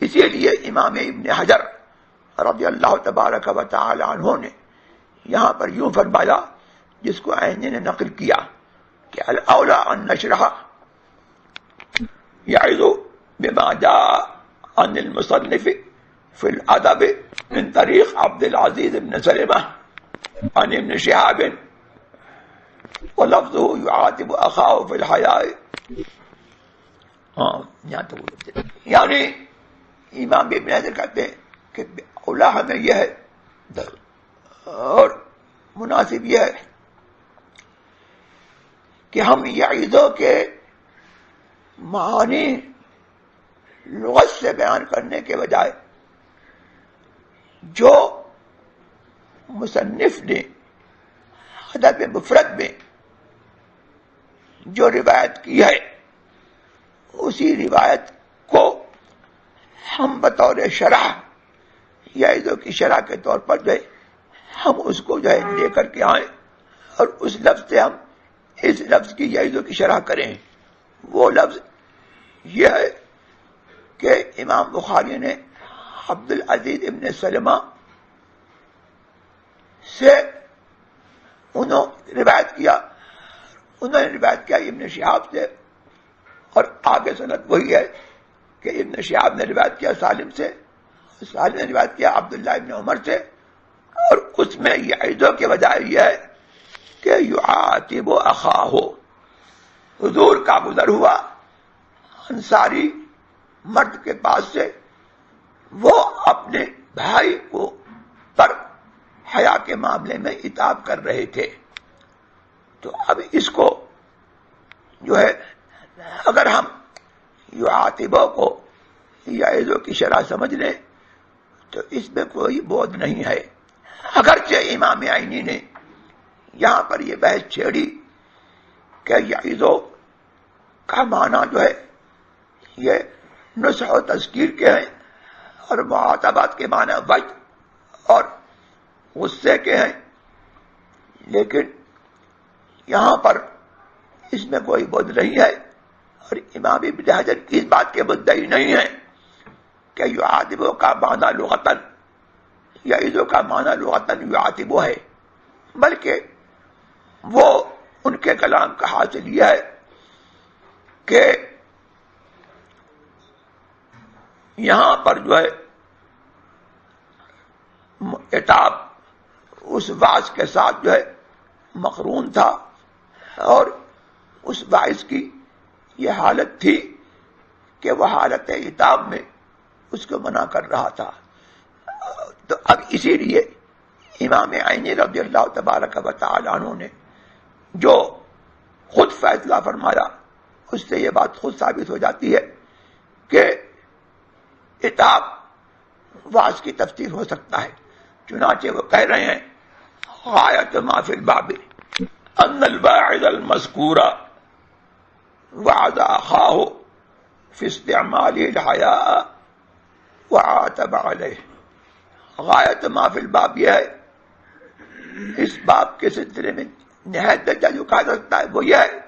اسی لیے امام ابن حجر رضی اللہ تبارک و تعالی عنہ نے یہاں پر یوں فرمایا، جس کو عینی نے نقل کیا کہ الاولا ان نشرح یعظ بما جاء عن المصنف فی الادب من طریق عبد العزیز بن سلمہ عن ابن شہاب ولفظه يعاتب اخاه في الحیاء. یعنی امام ابن حجر کہتے ہیں کہ اولا ہمیں یہ ہے اور مناسب یہ ہے کہ ہم یعظو کے معانی لغت سے بیان کرنے کے بجائے جو مصنف نے ادب مفرد میں جو روایت کی ہے، اسی روایت کو ہم بطور شرح یعظو کی شرح کے طور پر ہم اس کو لے کر کے آئیں اور اس لفظ سے ہم اس لفظ کی یعظو کی شرح کریں. وہ لفظ یہ ہے کہ امام بخاری نے عبد العزیز ابن سلمہ سے انہوں نے روایت کیا ابن شہاب سے، اور آگے سند وہی ہے کہ ابن شہاب نے روایت کیا سالم سے، سالم نے روایت کیا عبداللہ ابن عمر سے، اور اس میں یعظو کے بجائے یہ ہے کہ یعاتب اخاہ، حضور کا گزر ہوا انصاری مرد کے پاس سے، وہ اپنے بھائی کو پر حیا کے معاملے میں عتاب کر رہے تھے. تو اب اس کو اگر ہم یعاتبو کو یعظو کی شرح سمجھ لیں تو اس میں کوئی بودھ نہیں ہے. اگرچہ امام عینی نے یہاں پر یہ بحث چھیڑی کہ یعظو کا معنی یہ نصح و تذکیر کے ہیں، اور معاتبات کے معنی وعظ اور غصے کے ہیں، لیکن یہاں پر اس میں کوئی بودھ نہیں ہے. اور امام ابن حجر اس بات کے مدعی نہیں ہے کہ یعاتبو کا معنی لغتاً، یعظو کا معنی لغتاً یعاتبو ہے، بلکہ وہ ان کے کلام کا حاصل یہ ہے کہ یہاں پر عتاب اس واعظ کے ساتھ مقرون تھا، اور اس واعظ کی یہ حالت تھی کہ وہ حالت عتاب میں اس کو منع کر رہا تھا. تو اب اسی لیے امام عینی رضی اللہ تبارک و تعالی عنہ نے جو خود فیصلہ فرمایا، اس سے یہ بات خود ثابت ہو جاتی ہے کہ عتاب واعظ کی تفسیر ہو سکتا ہے. چنانچہ وہ کہہ رہے ہیں غایت ما فی الباب ان الواعظ المذکور وعظ اخاہ فی استعمال الحیاء وعاتب علیہ. غایت ما فی الباب یہ ہے، اس باب کے سلسلے میں نہایت درجہ جو کہا جا سکتا ہے وہ یہ ہے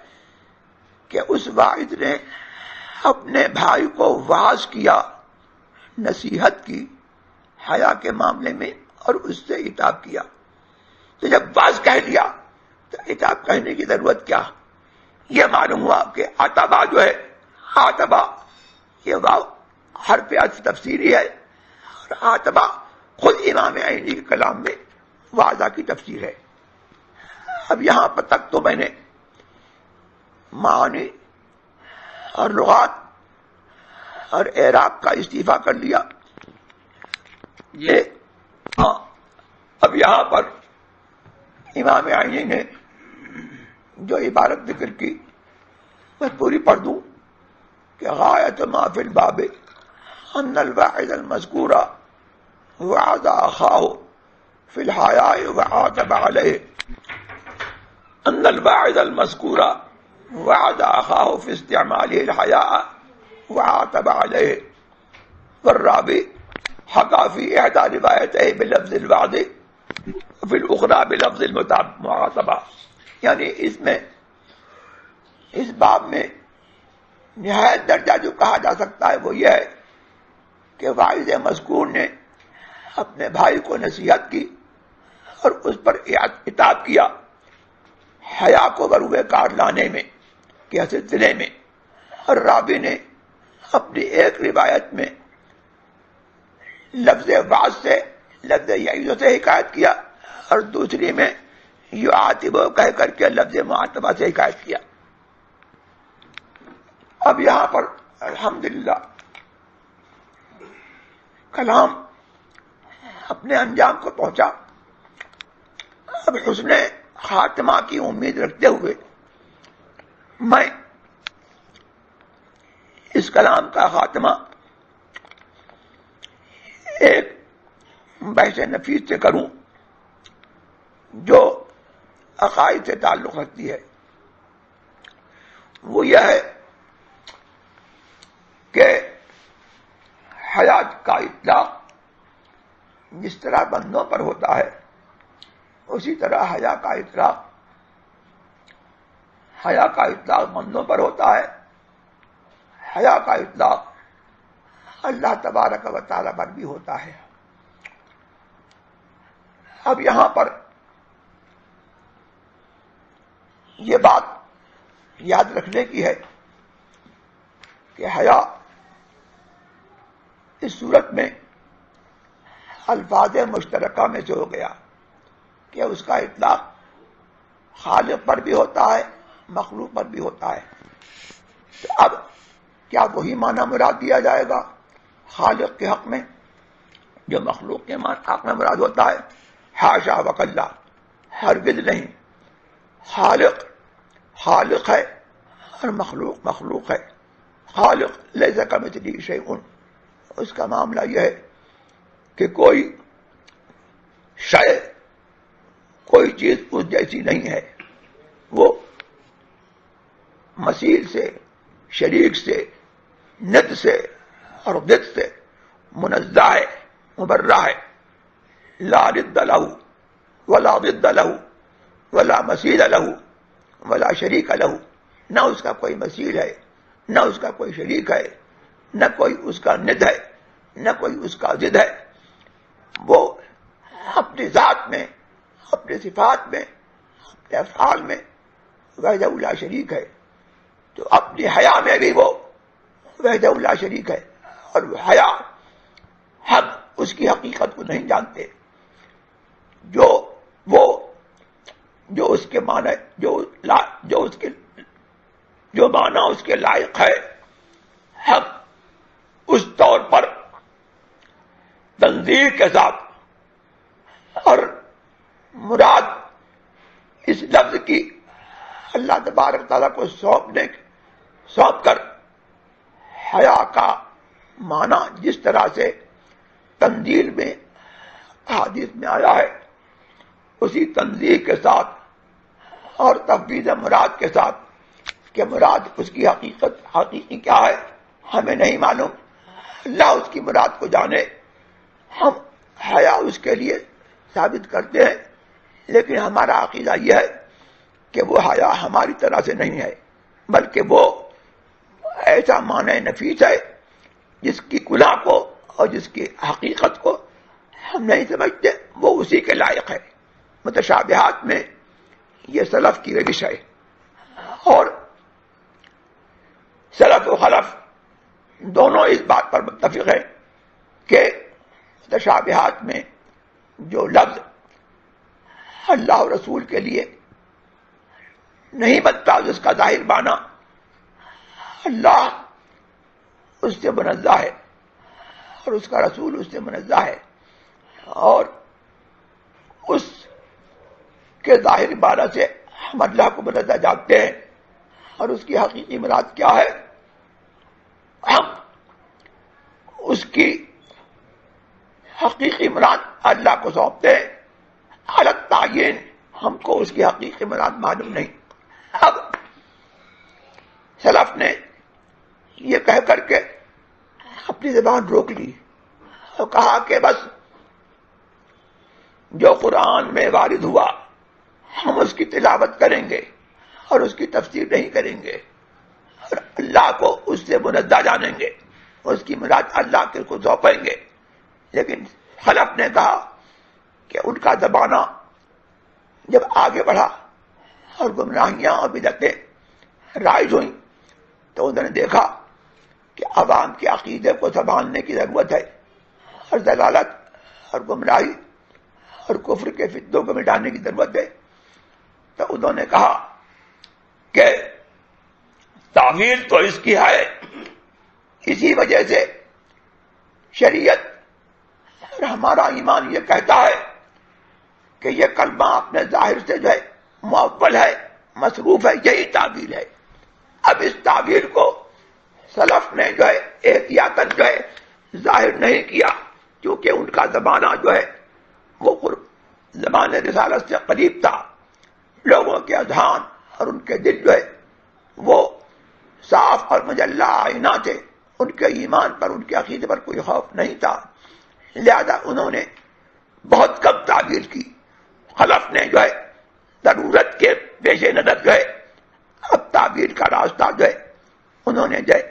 کہ اس واعظ نے اپنے بھائی کو واعظ کیا، نصیحت کی حیا کے معاملے میں، اور اس سے عتاب کیا۔ تو جب واعظ کہہ لیا تو عتاب کہنے کی ضرورت کیا؟ یہ معلوم ہوا کہ عتبہ جو ہے، عتبہ یہ واو حرف عطف تفسیری ہے، اور عتبہ خود امام عینی کے کلام میں واضح کی تفسیر ہے۔ اب یہاں پر تک تو میں نے معانی اور لغات اور اعراب کا استعفا کر لیا۔ یہ اب یہاں پر امام عینی نے جو عبارت ذکر کی میں پوری پڑھ دوں کہ غایت ما فی الباب ان الواعظ المذکور وعظ اخاہ فی الحیاء وعاتب علیہ، ان الواعظ المذکور وعظ اخاہ فی استعماله الحیاء وعاتب علیہ، والرابع حکا فی احدى روایتہ بلفظ الوعظ وفی الاخرى بلفظ المعاتبہ۔ یعنی اس باب میں نہایت درجہ جو کہا جا سکتا ہے وہ یہ ہے کہ واعظ مذکور نے اپنے بھائی کو نصیحت کی اور اس پر عتاب کیا حیا کو بروئے کار لانے میں کے سلسلے میں، اور رابی نے اپنی ایک روایت میں لفظ واعظ سے، لفظ یعظ سے حکایت کیا، اور دوسری میں یعاتب کہہ کر کے لفظ معاتبہ سے حکایت کیا۔ اب یہاں پر الحمدللہ کلام اپنے انجام کو پہنچا۔ اب حسن خاتمہ کی امید رکھتے ہوئے میں اس کلام کا خاتمہ ایک بحث نفیس سے کروں جو عقائد سے تعلق رکھتی ہے۔ وہ یہ ہے کہ حیات کا اطلاق جس طرح بندوں پر ہوتا ہے اسی طرح حیا کا اطلاق بندوں پر ہوتا ہے۔ حیا کا اطلاق اللہ تبارک و تعالی پر بھی ہوتا ہے۔ اب یہاں پر یہ بات یاد رکھنے کی ہے کہ حیا اس صورت میں الفاظ مشترکہ میں سے ہو گیا کہ اس کا اطلاق خالق پر بھی ہوتا ہے، مخلوق پر بھی ہوتا ہے۔ تو اب کیا وہی معنی مراد دیا جائے گا خالق کے حق میں جو مخلوق کے حق میں مراد ہوتا ہے؟ حاشا وکلا، ہرگز نہیں۔ خالق ہے اور مخلوق ہے۔ خالق لیس کمثلہ شیء، اس کا معاملہ یہ ہے کہ کوئی شے، کوئی چیز اس جیسی نہیں ہے، وہ مثیل سے، شریک سے، ند سے اور ضد سے منزہ ہے، مبرہ ہے۔ لا ند لہ ولا ضد لہ ولا مثیل لہ ولا شریک لہ، نہ اس کا کوئی مثیل ہے، نہ اس کا کوئی شریک ہے، نہ کوئی اس کا ند ہے، نہ کوئی اس کا ضد ہے۔ وہ اپنی ذات میں، اپنے صفات میں، اپنے افعال میں وحدہ لا شریک ہے، تو اپنی حیا میں بھی وہ وحدہ لا شریک ہے، اور حیا ہم اس کی حقیقت کو نہیں جانتے، جو اس کے معنی جو معنی اس کے لائق ہے، ہم اس طور پر تنظیر کے ساتھ اور مراد اس لفظ کی اللہ تبارک تعالیٰ کو سونپ کر حیا کا معنی جس طرح سے تنزیل میں احادیث میں آیا ہے اسی تنزیل کے ساتھ اور تفویض مراد کے ساتھ کہ مراد اس کی حقیقی کیا ہے ہمیں نہیں معلوم، اللہ اس کی مراد کو جانے، ہم حیا اس کے لیے ثابت کرتے ہیں، لیکن ہمارا عقیدہ یہ ہے کہ وہ حیا ہماری طرح سے نہیں ہے، بلکہ وہ ایسا معنی نفیس ہے جس کی گناہ کو اور جس کی حقیقت کو ہم نہیں سمجھتے، وہ اسی کے لائق ہے۔ متشابہات میں یہ سلف کی روش ہے، اور سلف و خلف دونوں اس بات پر متفق ہیں کہ متشابہات میں جو لفظ اللہ اور رسول کے لیے نہیں بنتا، جس کا ظاہر معنی اللہ اس سے منزہ ہے اور اس کا رسول اس سے منزہ ہے، اور اس کے ظاہر معنی سے ہم اللہ کو منزہ جانتے ہیں، اور اس کی حقیقی مراد کیا ہے ہم اس کی حقیقی مراد اللہ کو سونپتے ہیں۔ حالت تعین ہم کو اس کی حقیقی مراد معلوم نہیں۔ اب سلف نے یہ کہہ کر کے اپنی زبان روک لی اور کہا کہ بس جو قرآن میں وارد ہوا ہم اس کی تلاوت کریں گے اور اس کی تفسیر نہیں کریں گے، اور اللہ کو اس سے منزہ جانیں گے، اس کی مراد اللہ کے کو سونپیں گے۔ لیکن خلف نے کہا کہ ان کا زمانہ جب آگے بڑھا اور گمراہیاں اور بدعتیں رائج ہوئیں تو انہوں نے دیکھا کہ عوام کے عقیدے کو سنبھالنے کی ضرورت ہے، اور ضلالت اور گمراہی اور کفر کے فتنوں کو مٹانے کی ضرورت ہے، تو انہوں نے کہا کہ تعویل تو اس کی ہے، اسی وجہ سے شریعت اور ہمارا ایمان یہ کہتا ہے کہ یہ کلمہ اپنے ظاہر سے جو ہے معول ہے، مصروف ہے، یہی تعبیر ہے۔ اب اس تعبیر کو سلف نے جو ہے احتیاطاً جو ہے ظاہر نہیں کیا، کیونکہ ان کا زمانہ جو ہے وہ زمانے رسالت سے قریب تھا، لوگوں کے اذہان اور ان کے دل جو ہے وہ صاف اور مجلہ آئینہ تھے، ان کے ایمان پر، ان کے عقیدے پر کوئی خوف نہیں تھا، لہذا انہوں نے بہت کم تعبیر کی۔ خلف نے جو ہے ضرورت کے پیش نظر جو ہے اب تعبیر کا راستہ جو ہے انہوں نے جو ہے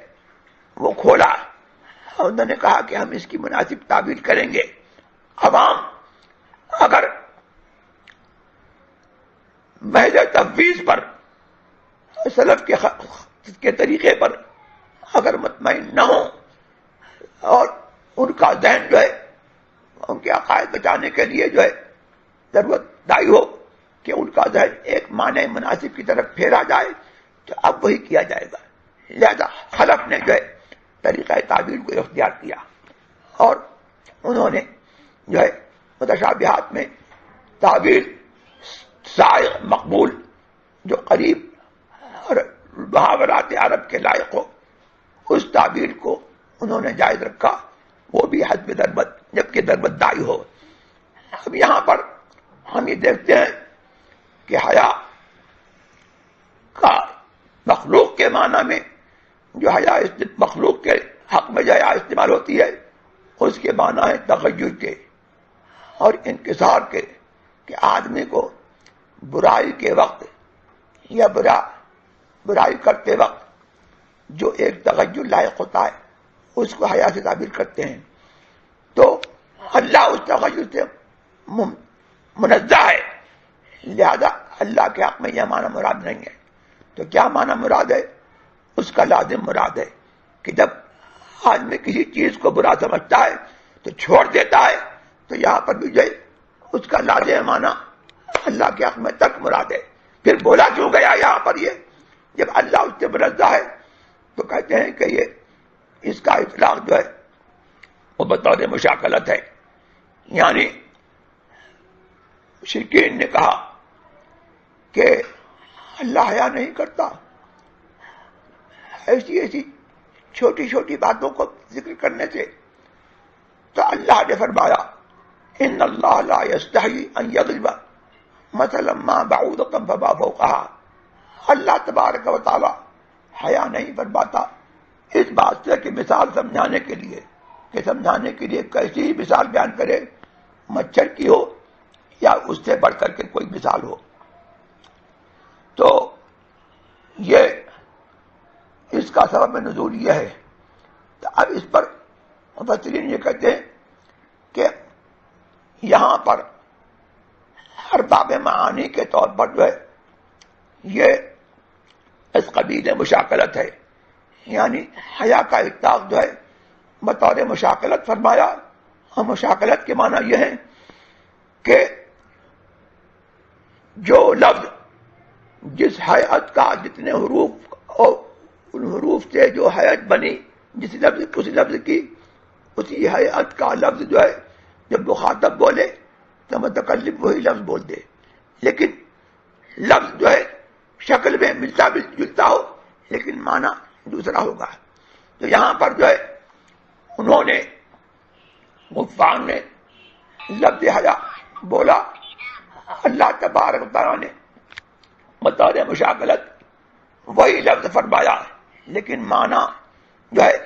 وہ کھولا، اور انہوں نے کہا کہ ہم اس کی مناسب تعبیر کریں گے۔ عوام اگر محض تفویض پر، سلف کے طریقے پر اگر مطمئن نہ ہو، اور ان کا ذہن جو ہے ان کے عقائد بچانے کے لیے جو ہے ضرورت دائی ہو کہ ان کا ذہن ایک معنی مناسب کی طرف پھیرا جائے، تو اب وہی کیا جائے گا۔ لہذا خلف نے جو ہے طریقہ تعبیر کو اختیار کیا، اور انہوں نے جو ہے متشابہات میں تعبیر سائغ مقبول جو قریب اور محاورات عرب کے لائق ہو، اس تعبیر کو انہوں نے جائز رکھا، وہ بھی حسب ضرورت، جبکہ ضرورت دائی ہو۔ اب یہاں پر ہم یہ دیکھتے ہیں کہ حیا کا مخلوق کے معنی میں جو حیا مخلوق کے حق میں جو حیا استعمال ہوتی ہے، اس کے معنی ہے تغیر کے اور انکسار کے، کہ آدمی کو برائی کے وقت یا برائی کرتے وقت جو ایک تغیر لائق ہوتا ہے اس کو حیا سے تعبیر کرتے ہیں، تو اللہ اس تغیر سے منزہ ہے، لہذا اللہ کے حق میں یہ معنی مراد نہیں ہے۔ تو کیا معنی مراد ہے؟ اس کا لازم مراد ہے کہ جب آدمی کسی چیز کو برا سمجھتا ہے تو چھوڑ دیتا ہے، تو یہاں پر بھی جو ہے اس کا لازم معنی اللہ کے حق میں ترک مراد ہے۔ پھر بولا کیوں گیا یہاں پر یہ؟ جب اللہ اس سے منزہ ہے تو کہتے ہیں کہ یہ اس کا اطلاق جو ہے وہ بطور مشاکلت ہے، یعنی مشرکین نے کہا کہ اللہ حیا نہیں کرتا، ایسی چھوٹی چھوٹی باتوں کو ذکر کرنے سے، تو اللہ نے فرمایا ان اللہ لا یستحی ان یضرب مثلا ما بعوضۃ فما فوقها، اللہ تبارک و تعالی حیا نہیں فرماتا اس بات سے کہ مثال سمجھانے کے لیے ایک ایسی مثال بیان کرے مچھر کی ہو یا اس سے بڑھ کر کے کوئی مثال ہو. تو یہ اس کا سبب نزول یہ ہے. تو اب اس پر مفسرین یہ کہتے ہیں کہ یہاں پر ارباب معانی کے طور پر جو ہے یہ اس قبیل مشاکلت ہے، یعنی حیا کا اطلاق جو ہے بطور مشاکلت فرمایا. اور مشاکلت کے معنی یہ ہے کہ جو لفظ جس حیات کا جتنے حروف اور ان حروف سے جو حیات بنی جس لفظ اس لفظ کی اسی حیات کا لفظ جو ہے جب مخاطب بولے تو متکلم وہی لفظ بول دے، لیکن لفظ جو ہے شکل میں ملتا جلتا ہو لیکن معنی دوسرا ہوگا. تو یہاں پر جو ہے انہوں نے غفار نے لفظ حیا بولا، اللہ تبارک و تعالیٰ نے بطور مشاکلت وہی لفظ فرمایا، لیکن معنی جو ہے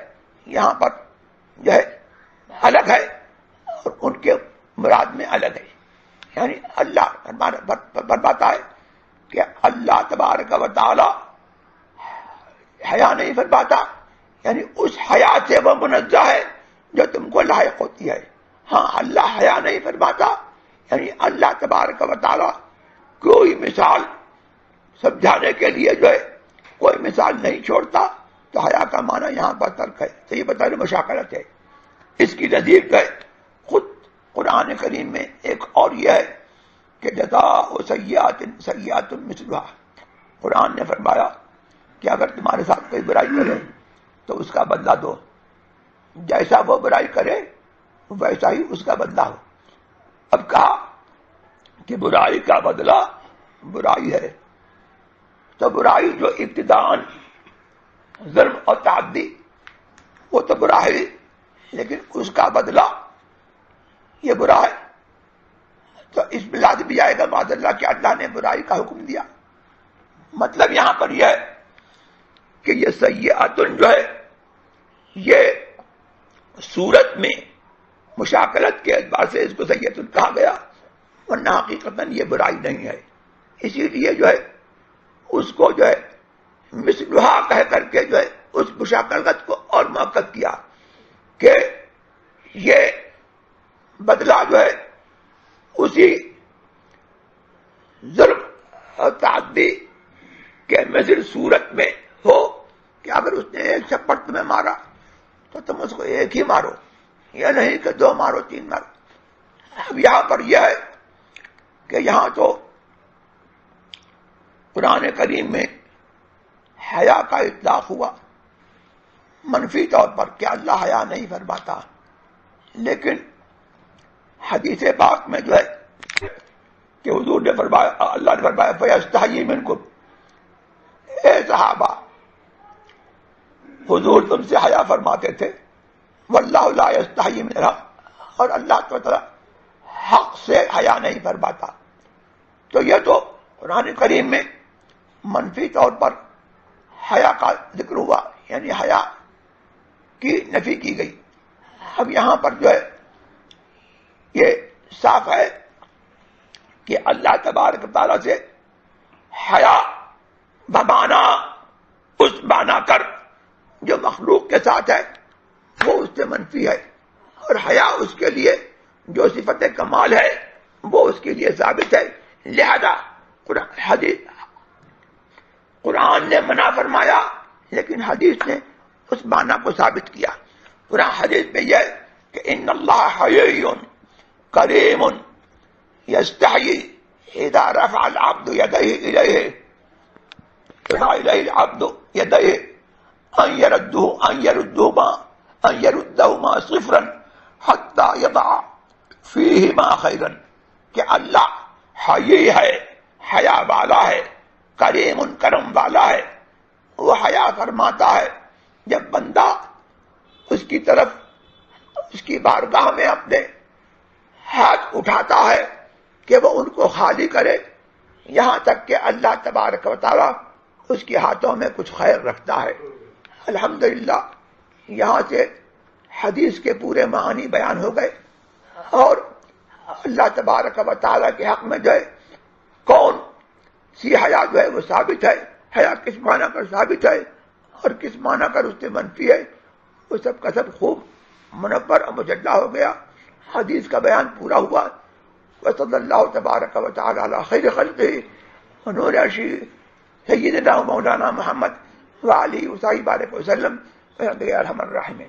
یہاں پر جو ہے الگ ہے اور ان کے مراد میں الگ ہے. یعنی اللہ فرماتا ہے کہ اللہ تبارک و تعالی حیا نہیں فرماتا، یعنی اس حیا سے وہ منزہ ہے جو تم کو لاحق ہوتی ہے. ہاں اللہ حیا نہیں فرماتا، یعنی اللہ تبارک و تعالی کوئی مثال سمجھانے کے لیے جو ہے کوئی مثال نہیں چھوڑتا. تو حیا کا معنی یہاں پر ترک ہے. تو یہ بتا رہے مشاکلت ہے. اس کی نظیر جو ہے خود قرآن کریم میں ایک اور یہ ہے کہ جزاء سیئات سیئات مثلھا. قرآن نے فرمایا کہ اگر تمہارے ساتھ کوئی برائی کرے تو اس کا بدلہ دو، جیسا وہ برائی کرے ویسا ہی اس کا بدلہ ہو. اب کہا کہ برائی کا بدلہ برائی ہے، تو برائی جو ابتداءً ظلم اور تعدی وہ تو برا ہے، لیکن اس کا بدلہ یہ برا ہے. تو اس میں لازم بھی آئے گا معاذ اللہ کہ اللہ نے برائی کا حکم دیا. مطلب یہاں پر یہ ہے کہ یہ سیئات جو ہے یہ صورت میں مشاکلت کے اعتبار سے اس کو سیئات کہا گیا، ورنہ حقیقتاً یہ برائی نہیں ہے. اسی لیے جو ہے اس کو جو ہے مثلھا کہہ کر کے جو ہے اس مشاکلت کو اور مؤکد کیا کہ یہ بدلہ جو ہے اسی ظلم اور تعدی کے مثل صورت میں ہو کہ اگر اس نے ایک چپڑ تمہیں مارا تو تم اس کو ایک ہی مارو، یہ نہیں کہ 2 مارو 3 مارو. اب یہاں پر یہ ہے کہ یہاں تو قرآن کریم میں حیا کا اطلاق ہوا منفی طور پر کہ اللہ حیا نہیں فرماتا، لیکن حدیث پاک میں جو ہے کہ حضور نے فرمایا، اللہ نے فرمایا فَيَسْتَحْيِي مِنْكُمْ، اے صحابہ حضور تم سے حیا فرماتے تھے، واللہ لا یستحیی من الحق، اور اللہ تعالیٰ حق سے حیا نہیں فرماتا. تو یہ تو قرآن کریم میں منفی طور پر حیا کا ذکر ہوا، یعنی حیا کی نفی کی گئی. اب یہاں پر جو ہے یہ صاف ہے کہ اللہ تبارک تعالیٰ سے حیا بمانا اس مانا کر جو مخلوق کے ساتھ ہے وہ اس سے منفی ہے، اور حیا اس کے لیے جو صفت کمال ہے وہ اس کے لیے ثابت ہے. لہذا قرآن نے منع فرمایا لیکن حدیث نے اس معنی کو ثابت کیا. قرآن حدیث میں یہ کہ ان اللہ حیی کریم یستحیی اذا رفع العبد یدیہ العبد یدیہ ان یردہما صفرا حتی یضع فیہما خیرا، کہ اللہ حیی ہے، حیا والا ہے، کریم کرم والا ہے. وہ حیا فرماتا ہے جب بندہ اس کی طرف اس کی بارگاہ میں اپنے ہاتھ اٹھاتا ہے کہ وہ ان کو خالی کرے، یہاں تک کہ اللہ تبارک و تعالی اس کے ہاتھوں میں کچھ خیر رکھتا ہے. الحمدللہ یہاں سے حدیث کے پورے معانی بیان ہو گئے، اور اللہ تبارک و تعالیٰ کے حق میں جو ہے کون سی حیا جو ہے وہ ثابت ہے، حیا کس معنی کر ثابت ہے اور کس معنی کر اس سے منفی ہے، وہ سب کا سب خوب منور اور مجلہ ہو گیا. حدیث کا بیان پورا ہوا. وصلی اللہ تبارک و تعالی علی خیر خلقہ ونور عرشہ سیدنا و مولانا محمد وعلی وصحبہ بارک وسلم ارحم الراحمین.